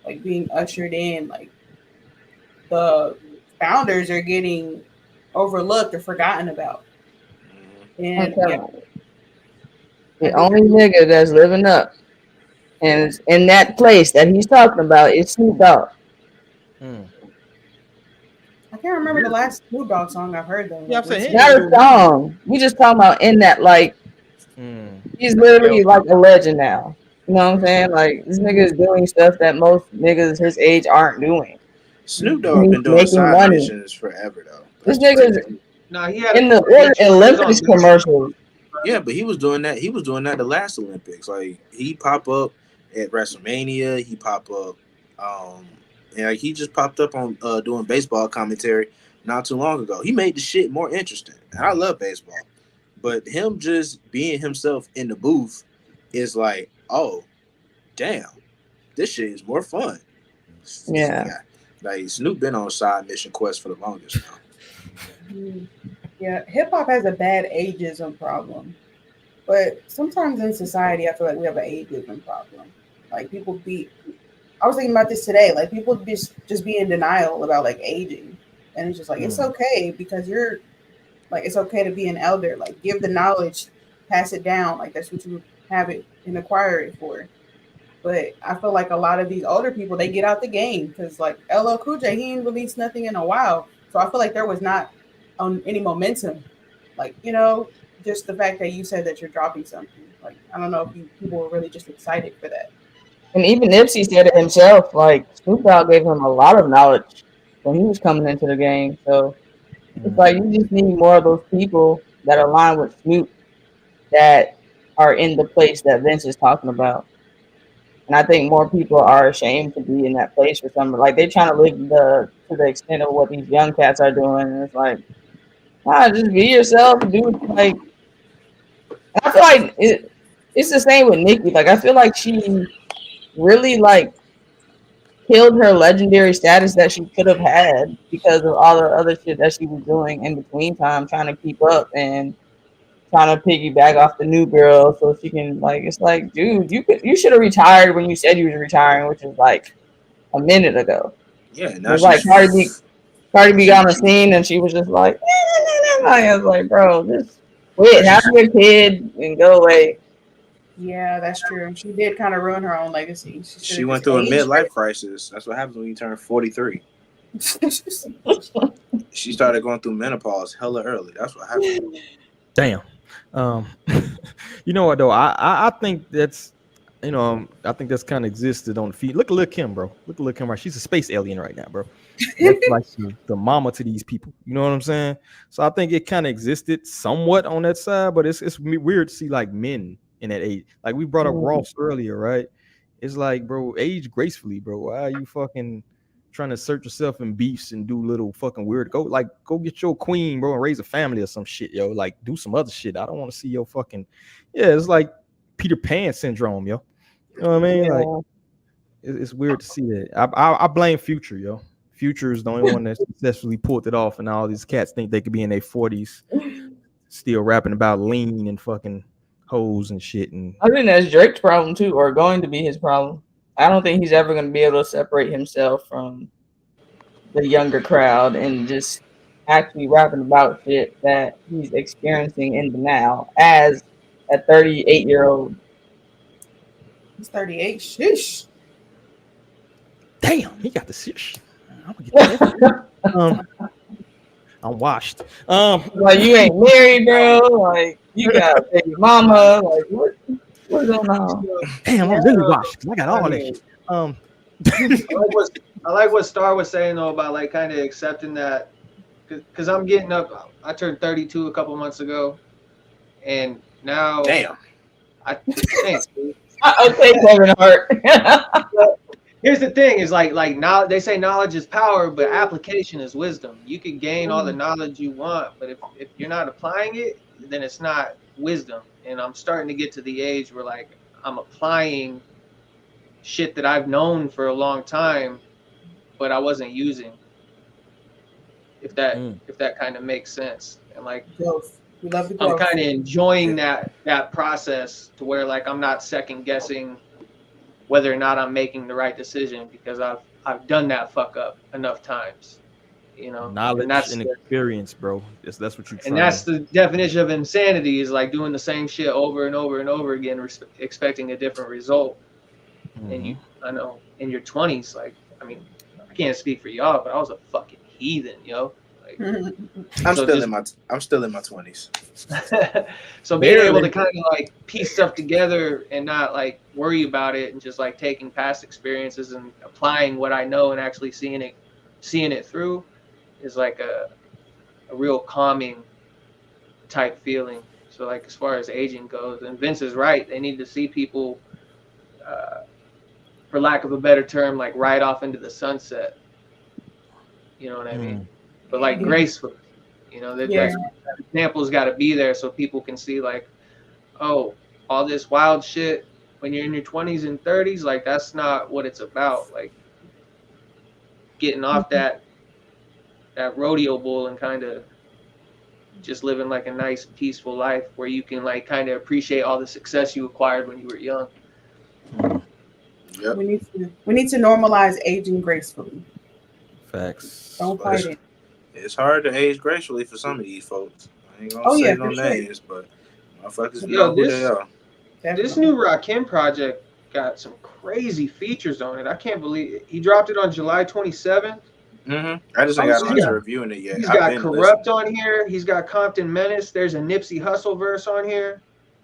like being ushered in, like the founders are getting overlooked or forgotten about. And
the only nigga that's living up and is in that place that he's talking about is Snoop Dogg.
I can't remember the last Snoop Dogg song I've heard though.
Yeah, I'm saying
Not a song. We just talking about in that, like he's literally like a legend now. You know what I'm saying? Like this nigga is doing stuff that most niggas his age aren't doing.
Snoop Dogg been doing
Making
side
money.
missions forever though.
This
That's
nigga's
crazy.
Nah, he had
in
a
the
feature.
Olympics commercials.
Yeah, but he was doing that. He was doing that the last Olympics. Like he pop up at WrestleMania. He pop up, and like he just popped up on doing baseball commentary not too long ago. He made the shit more interesting. And I love baseball, but him just being himself in the booth is like, oh, damn, this shit is more fun.
Yeah.
Like Snoop been on side mission quest for the longest now.
Yeah, hip hop has a bad ageism problem, but sometimes in society, I feel like we have an ageism problem. Like people be, I was thinking about this today. Like people just be in denial about like aging, and it's just like it's okay because you're like it's okay to be an elder. Like give the knowledge, pass it down. Like that's what you have it and acquire it for. But I feel like a lot of these older people they get out the game because like LL Cool J he ain't released nothing in a while, so I feel like there was not any momentum. Like just the fact that you said that you're dropping something. Like I don't know if people were really just excited for that.
And even Nipsey said it himself. Like Snoop Dogg gave him a lot of knowledge when he was coming into the game. So it's like you just need more of those people that align with Snoop that are in the place that Vince is talking about. And I think more people are ashamed to be in that place for some. Like they're trying to live to the extent of what these young cats are doing. And it's like, nah, just be yourself. Do like. I feel like it's the same with Nicki. Like I feel like she really like killed her legendary status that she could have had because of all the other shit that she was doing in between time, trying to keep up and trying to piggyback off the new girl so she can like. It's like, dude, you should have retired when you said you was retiring, which is like a minute ago.
Yeah, now
It was like Cardi B got on the scene and she was just like, I was like, bro, just quit, have your kid and go away.
Yeah, that's true. She did kind of ruin her own legacy.
She went through a midlife crisis. That's what happens when you turn 43. She started going through menopause hella early. That's what happened.
Damn. You know what though? I think that's I think that's kind of existed on the feed. Look at Lil Kim, bro. Look at Lil Kim, right? She's a space alien right now, bro. That's like the mama to these people. You know what I'm saying? So I think it kind of existed somewhat on that side, but it's weird to see like men in that age. Like we brought up Ross earlier, right? It's like, bro, age gracefully, bro. Why are you fucking trying to search yourself in beefs and do little fucking weird? Go get your queen, bro, and raise a family or some shit, yo. Like do some other shit. I don't want to see your fucking it's like Peter Pan syndrome, yo. You know what I mean? Like it's weird to see that. I blame Future, yo. Future is the only one that successfully pulled it off, and all these cats think they could be in their 40s still rapping about lean and fucking hoes and shit. And
I think that's Drake's problem too, or going to be his problem. I don't think he's ever going to be able to separate himself from the younger crowd and just actually rapping about shit that he's experiencing in the now as a 38-year-old.
He's 38. Shish.
Damn, he got the shish. I'm gonna get that. I'm washed.
Like you ain't married, bro. Like you got a baby mama. Like what's going on?
Damn, I'm really washed because I got all that shit.
I like what Star was saying though about like kind of accepting that, because I'm getting up. I turned 32 a couple months ago, and now
damn.
Thanks.
Okay, Kevin Hart.
Here's the thing: is like now they say knowledge is power, but application is wisdom. You can gain all the knowledge you want, but if you're not applying it, then it's not wisdom. And I'm starting to get to the age where like I'm applying shit that I've known for a long time, but I wasn't using. If that kind of makes sense, and like
we love the
I'm kind of enjoying that process to where like I'm not second guessing whether or not I'm making the right decision, because I've done that fuck up enough times, you know.
Knowledge and experience, bro. That's what you're trying.
And that's the definition of insanity, is like doing the same shit over and over and over again, expecting a different result. And I know in your 20s, like, I mean, I can't speak for y'all, but I was a fucking heathen, yo. Like,
I'm still in my 20s.
So being able to kind of like piece stuff together and not like worry about it and just like taking past experiences and applying what I know and actually seeing it through is like a real calming type feeling. So like as far as aging goes, and Vince is right, they need to see people, for lack of a better term, like ride off into the sunset. You know what I mean? But like gracefully. You know, that example's got to be there so people can see like, oh, all this wild shit when you're in your 20s and 30s, like that's not what it's about. Like getting off that rodeo bull and kind of just living like a nice peaceful life where you can like kind of appreciate all the success you acquired when you were young.
Yep. We need to normalize aging gracefully.
Facts.
Don't fight it.
It's hard to age gracefully for some of these folks. I ain't gonna say no names, but motherfuckers know who they are.
This new Rakim project got some crazy features on it. I can't believe it. He dropped it on July 27th.
I just ain't got around to reviewing it yet.
He's got Corrupt on here. He's got Compton Menace. There's a Nipsey Hussle verse on here.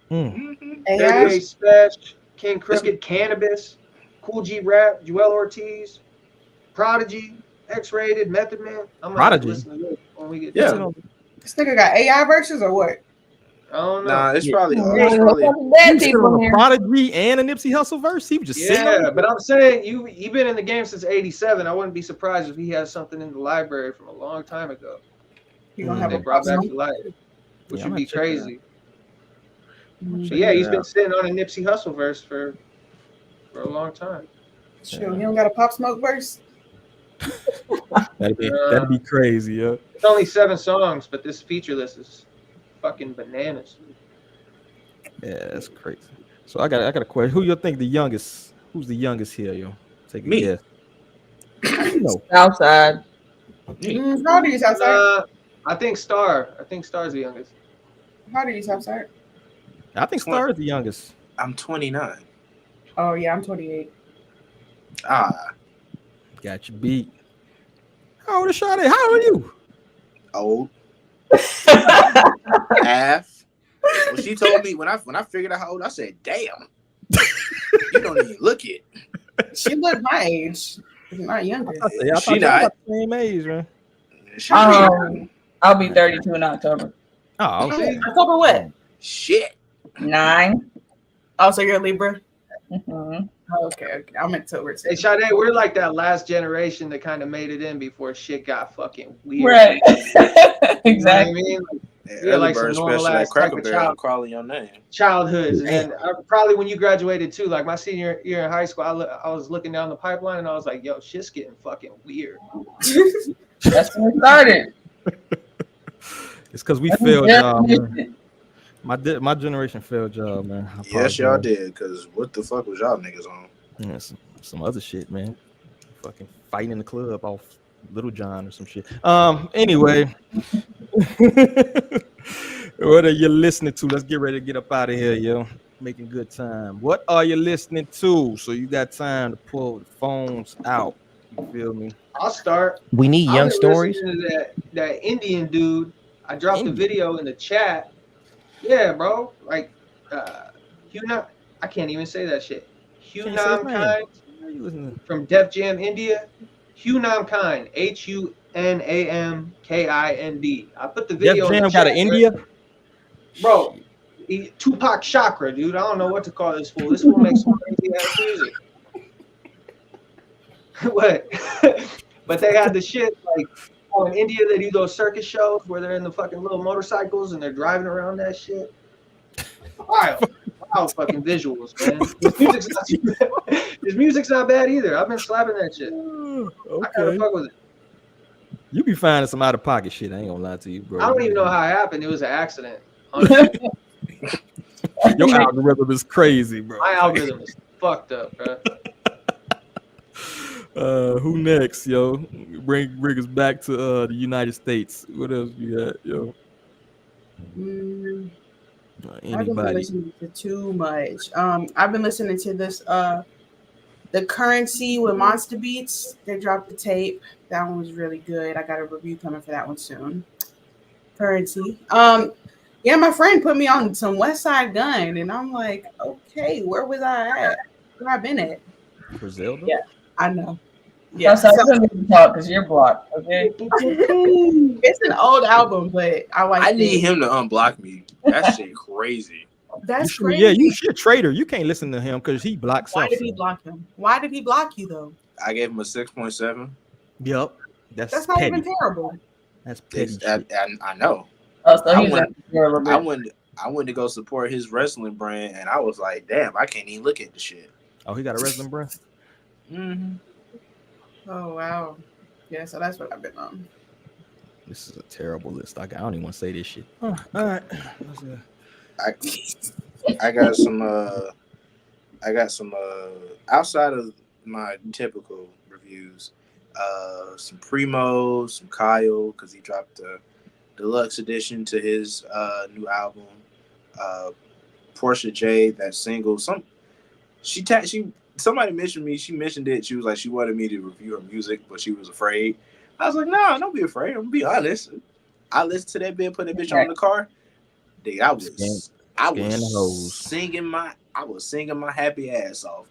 There's Special, King Crooked, Cannabis, Cool G Rap, Joel Ortiz, Prodigy, X-Rated, Method Man. I'm gonna listen to this when we get done.
This nigga got AI verses or what?
I don't know.
Nah, it's probably
Prodigy and a Nipsey Hussle verse. He was just sitting on it.
But I'm saying you've been in the game since '87. I wouldn't be surprised if he has something in the library from a long time ago.
He gonna have
they
a
brought back to life, which would be crazy. So yeah, he's been sitting on a Nipsey Hussle verse for a long time.
Sure, he don't got a Pop Smoke verse.
That'd be crazy, yeah.
It's only 7 songs, but this feature list is fucking bananas.
Yeah, that's crazy. So I got a question. Who you think the youngest? Who's the youngest here, yo? Take a guess.
Southside.
How old are you, Southside?
I think Star. I think Star's the youngest.
How old are you, Southside?
I think Star is the youngest.
I'm 29.
Oh yeah, I'm 28.
Got you beat. How old is Sade? How old are you?
Old. Half. When she told me when I figured out how old, I said, "Damn, you don't even look it."
She looked my age, not younger.
She not
the same age, man.
I'll be 32 in October.
Oh, okay.
October what?
Shit.
9.
Oh, so you're a Libra?
Mm-hmm.
Okay. I'm October too.
Hey, Sade, we're like that last generation that kind of made it in before shit got fucking weird.
Right. Exactly.
You know what I mean?
Yeah, like some normal ass type of calling your name.
Childhoods, and then probably when you graduated too, like my senior year in high school, I was looking down the pipeline and I was like, "Yo, shit's getting fucking weird."
That's when it started.
It's because we failed y'all, man. My generation failed y'all, man.
Yes, y'all did. Because what the fuck was y'all niggas on?
Yeah, some other shit, man. Fucking fighting in the club off Little John or some shit. Anyway, what are you listening to? Let's get ready to get up out of here, yo. Making good time. What are you listening to? So you got time to pull the phones out. You feel me?
I'll start.
We need young stories.
To that Indian dude. I dropped the video in the chat. Yeah, bro. Like, Hunam. I can't even say that shit. Hunam Kind from Def Jam India. Hunam Kind. HUNAMKIND. I put the video.
Def Jam got an India.
Bro, Tupac Chakra, dude. I don't know what to call this fool. This fool makes some crazy ass music. What? But they had the shit like in India. They do those circus shows where they're in the fucking little motorcycles and they're driving around that shit. Wild fucking visuals, man. This music's not bad either. I've been slapping that shit.
Okay.
I kind of fuck with it.
You be finding some out of pocket shit. I ain't gonna lie to you, bro.
I don't even know how it happened. It was an accident.
Your algorithm is crazy, bro.
My algorithm is fucked up, bro.
Who next, yo? Bring us back to the United States. What else you got, yo?
I haven't been listening to too much. I've been listening to this The Currency with Monster Beats, they dropped the tape. That one was really good. I got a review coming for that one soon. Currency. Yeah, my friend put me on some West Side Gun, and I'm like, okay, where was I at? Where I been at?
Griselda?
Yeah, I know. Yeah,
so I'm gonna talk because you're blocked. Okay.
It's an old album, but I like.
I need him to unblock me. That shit crazy.
That's
crazy. Yeah, you
crazy.
should traitor. You can't listen to him because he blocks.
Why did he block him? Why did he block you though?
I gave him a 6.7.
Yep,
That's not even terrible.
That's petty.
I know.
Oh, so
I
he's
went to go support his wrestling brand, and I was like, damn, I can't even look at the shit.
Oh, he got a wrestling brand?
Mm-hmm.
Oh wow. Yeah, so that's what I've been on.
This is a terrible list. I don't even want to say this shit. Oh, all right.
I got some outside of my typical reviews, some Primo, some Kyle, because he dropped the deluxe edition to his new album. Portia J, that single. Somebody mentioned me. She mentioned it. She was like, she wanted me to review her music, but she was afraid. I was like, nah, don't be afraid. I'm gonna be honest. I listened to that bitch, put that bitch on in the car. Dude, I was singing my happy ass off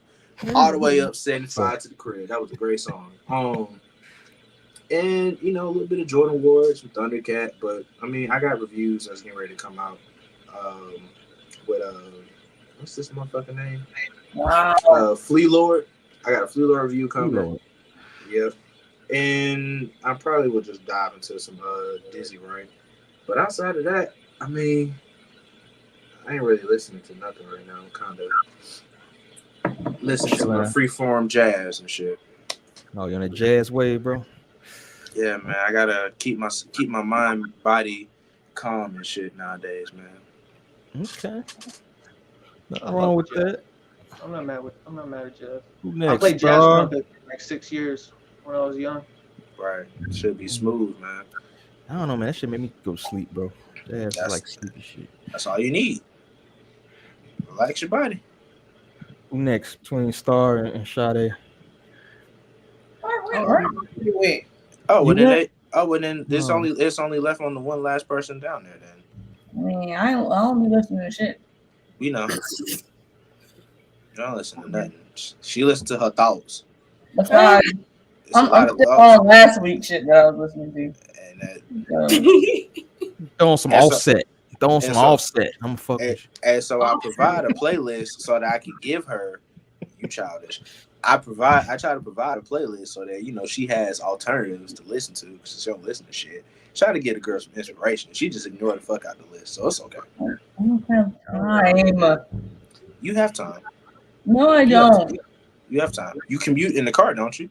all the way up 75 to the crib. That was a great song. And a little bit of Jordan Ward, some Thundercat, but I mean, I got reviews that's getting ready to come out. With what's this motherfucking name?
Wow.
Flea Lord. I got a Flea Lord review coming. Yep. And I probably will just dive into some Dizzy Rain. But outside of that, I mean, I ain't really listening to nothing right now. I'm kind of listening to my freeform jazz and shit.
Oh, you're on a jazz wave, bro?
Yeah, man. I gotta keep my mind, body calm and shit nowadays, man.
Okay. Nothing wrong with that.
I'm not mad at Jeff.
Who next?
I played jazz trumpet for like 6 years when I was young.
Right. Should be smooth, man.
I don't know, man. That shit made me go to sleep, bro. Jazz is like sleepy shit.
That's all you need. Relax your body.
Who next? Between Star and Sade.
Wait.
Oh, then it's only left on the one last person down there then.
I mean, I don't be listening to shit.
We know. You don't listen to nothing. She listened to her thoughts.
Besides, I'm still on last week's shit that I was listening to.
Throwing some offset. I'm fucking.
And so I provide a playlist so that I can give her. You childish. I try to provide a playlist so that she has alternatives to listen to because she don't listen to shit. Try to get a girl some inspiration. She just ignored the fuck out the list, so it's okay.
I don't have time.
You have time.
No, I don't.
You have time. You commute in the car, don't you?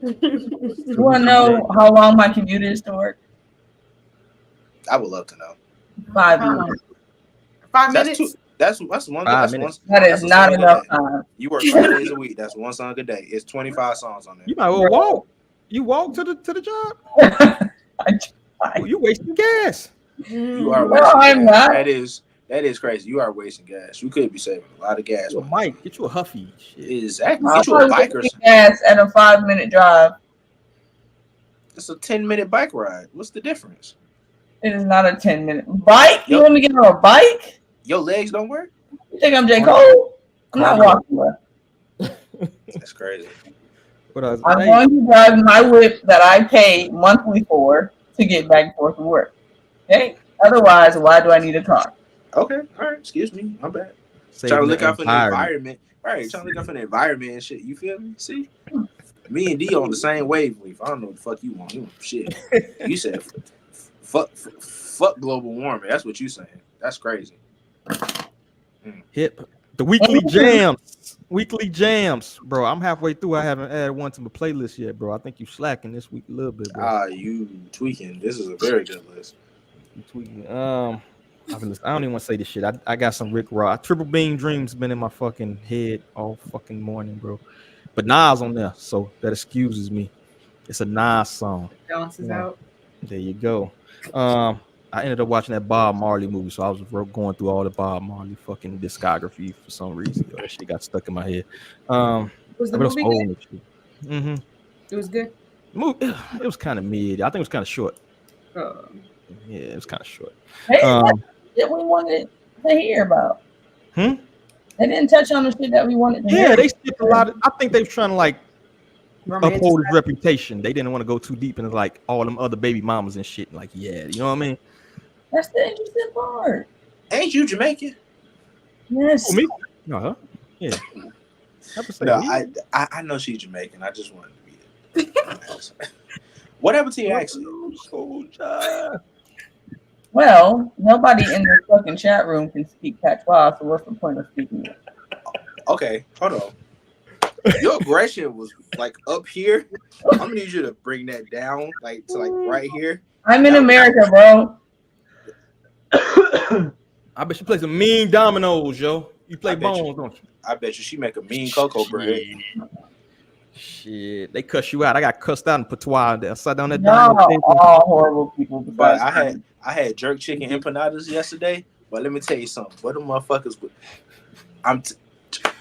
You want to know how long my commute is to work?
I would love to know.
5 minutes.
5 minutes?
That's one.
That is not enough time.
You work 5 days a week. That's one song a day. It's 25 songs on there.
You might well walk. You walk to the job. You wasting gas.
You are wasting gas. I'm not. That is crazy. You are wasting gas. You could be saving a lot of gas.
Mike, get you a Huffy. Shit.
Exactly. Get you a bike or something.
Gas at a 5-minute drive.
It's a 10-minute bike ride. What's the difference?
It is not a 10-minute bike. You want me to get on a bike?
Your legs don't work?
You think I'm J. Cole? I'm not walking, bro.
That's crazy.
I'm going to drive my whip that I pay monthly for to get back and forth to work. Okay? Otherwise, why do I need a car?
Okay. All right. Excuse me. My bad. Trying to look out for the environment. All right. Trying to look out for the environment and shit. You feel me? See? Me and D on the same wavelength. I don't know what the fuck you want. You want shit. You said fuck global warming. That's what you saying. That's crazy.
Hip. The weekly jams, bro. I'm halfway through. I haven't added one to my playlist yet, bro. I think you slacking this week a little bit, bro.
You tweaking. This is a very good list.
You tweaking. I don't even want to say this shit. I got some Rick Ross. Triple Beam Dreams been in my fucking head all fucking morning, bro. But Nas on there, so that excuses me. It's a Nas song.
Balances out.
There you go. I ended up watching that Bob Marley movie, so I was going through all the Bob Marley fucking discography for some reason. That shit got stuck in my head.
Was the movie good?
Mm-hmm.
It was good.
It was kind of mid. I think it was kind of short. Yeah, it was kind of short.
Hey, that we wanted to hear about. They didn't touch on the shit that we wanted to hear.
Yeah, they skipped a lot. I think they were trying to like uphold his reputation. They didn't want to go too deep into like all them other baby mamas and shit. Like, yeah, you know what I mean?
That's the interesting part.
Ain't you Jamaican?
Yes.
Oh, me? No, yeah.
No, I know she's Jamaican. I just wanted to be it. What happened to your accent?
Well, nobody in the fucking chat room can speak patois, so what's the point of speaking it?
Okay, hold on. Your aggression was like up here. I'm gonna need you to bring that down, like to like right here.
I'm in America, bro.
I bet you play some mean dominoes, yo. You play bones, don't you?
I bet you she make a mean cocoa bread.
Shit, they cuss you out. I got cussed out in patois. I sat down that
all horrible people.
But I had jerk chicken empanadas yesterday. But let me tell you something. What the motherfuckers would?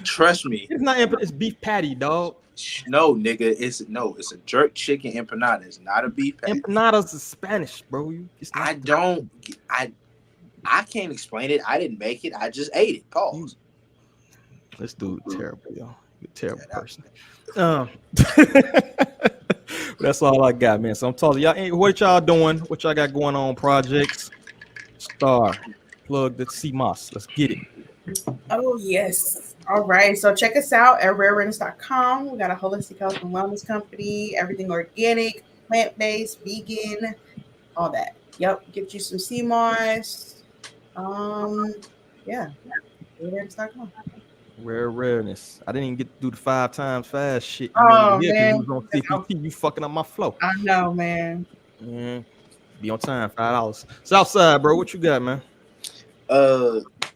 Trust me.
It's not it's beef patty, dog.
No, nigga, it's a jerk chicken empanada. It's not a beef patty.
Empanadas is Spanish, bro.
I can't explain it. I didn't make it. I just ate it. Pause.
This dude terrible, yo. You're a terrible person. That's all I got, man. So I'm talking y'all. What y'all doing? What y'all got going on? Projects. Star. Plug the CMOS. Let's get it.
Oh yes. All right. So check us out at rareawareness.com. We got a holistic health and wellness company. Everything organic, plant-based, vegan, all that. Yep. Get you some CMOS. Yeah. rareawareness.com.
Rare awareness. I didn't even get to do the 5 times fast shit.
Oh,
man.
man.
You was on CPT. You fucking up my flow.
I know, man.
Be on time. $5. Southside, bro. What you got, man?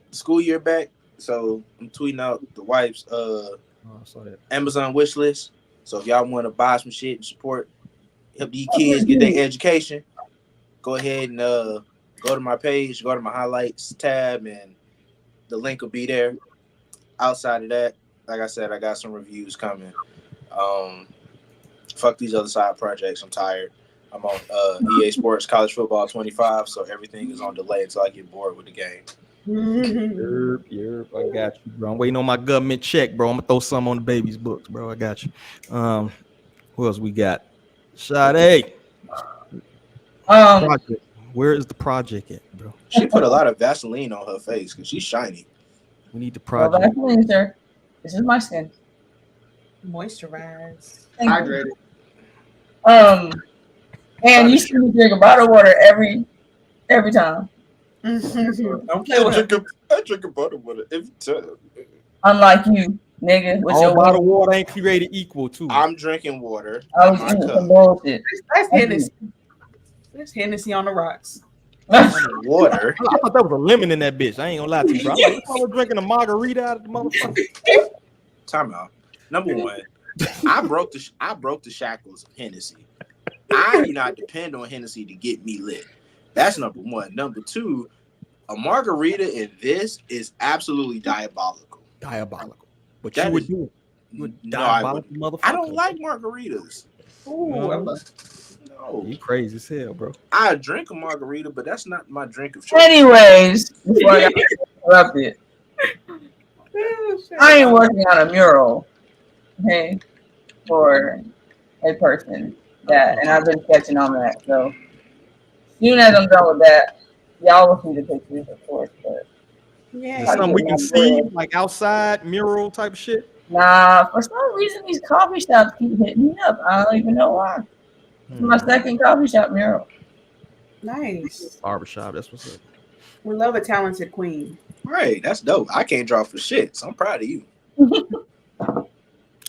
School year back. So I'm tweeting out the wife's Amazon wish list. So if y'all want to buy some shit and support, help these kids get their education, go ahead and go to my page, go to my highlights tab, and the link will be there. Outside of that, like I said, I got some reviews coming. Fuck these other side projects. I'm tired. I'm on EA Sports College Football 25, so everything is on delay until I get bored with the game.
I got you, bro. I'm waiting on my government check, bro. I'm gonna throw some on the baby's books, bro. I got you. Who else we got? Sade. Project. Where is the project at, bro?
She put a lot of Vaseline on her face because she's shiny.
We need the project.
Vaseline, sir. This is my skin.
Moisturize.
Hydrated.
And you should drink a bottle of water every time.
I drink a bottle of water every time.
Unlike you, nigga. With
All
your
bottle of water ain't created equal, too.
I'm drinking water.
I was eating some bullshit.
That's Hennessy. There's Hennessy on the rocks.
Water.
I thought that was a lemon in that bitch. I ain't gonna lie to you, bro. I was drinking a margarita out of the motherfucker.
Time out. Number one, I broke the shackles of Hennessy. I do not depend on Hennessy to get me lit. That's number one. Number two, a margarita in this is absolutely diabolical.
But
that
you would do it. You would diabolical motherfucker.
I don't like margaritas.
No. You crazy as hell, bro.
I drink a margarita, but that's not my drink of choice.
Anyways, before I got interrupted, I ain't working on a mural, okay, for a person that, and I've been sketching on that. So, soon as I'm done with that, y'all will see the pictures, of course. But
yeah,
something we can see, like outside mural type of shit.
Nah, for some reason these coffee shops keep hitting me up. I don't even know why. It's my second coffee shop mural.
Nice.
Barbershop, that's what's up.
We love a talented queen.
Right, that's dope. I can't draw for shit, so I'm proud of you.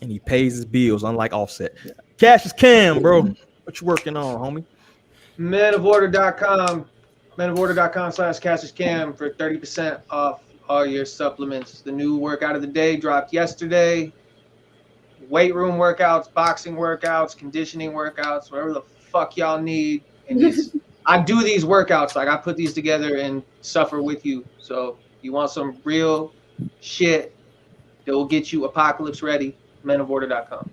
And he pays his bills, unlike Offset. Cash is Cam, bro. What you working on, homie?
menoforder.com. menoforder.com/CashIsCam for 30% off all your supplements. The new workout of the day dropped yesterday. Weight room workouts, boxing workouts, conditioning workouts, whatever the fuck y'all need in these I do these workouts. Like I put these together and suffer with you. So you want some real shit that will get you apocalypse ready, menoforder.com.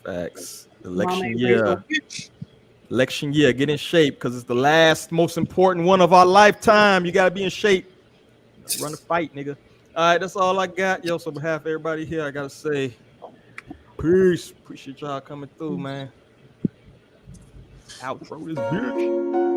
Facts. Election year. Election year. Get in shape because it's the last most important one of our lifetime. You gotta be in shape. Run a fight, nigga. All right, that's all I got. Yo, so on behalf of everybody here, I gotta say peace. Appreciate y'all coming through, man. Outro this bitch.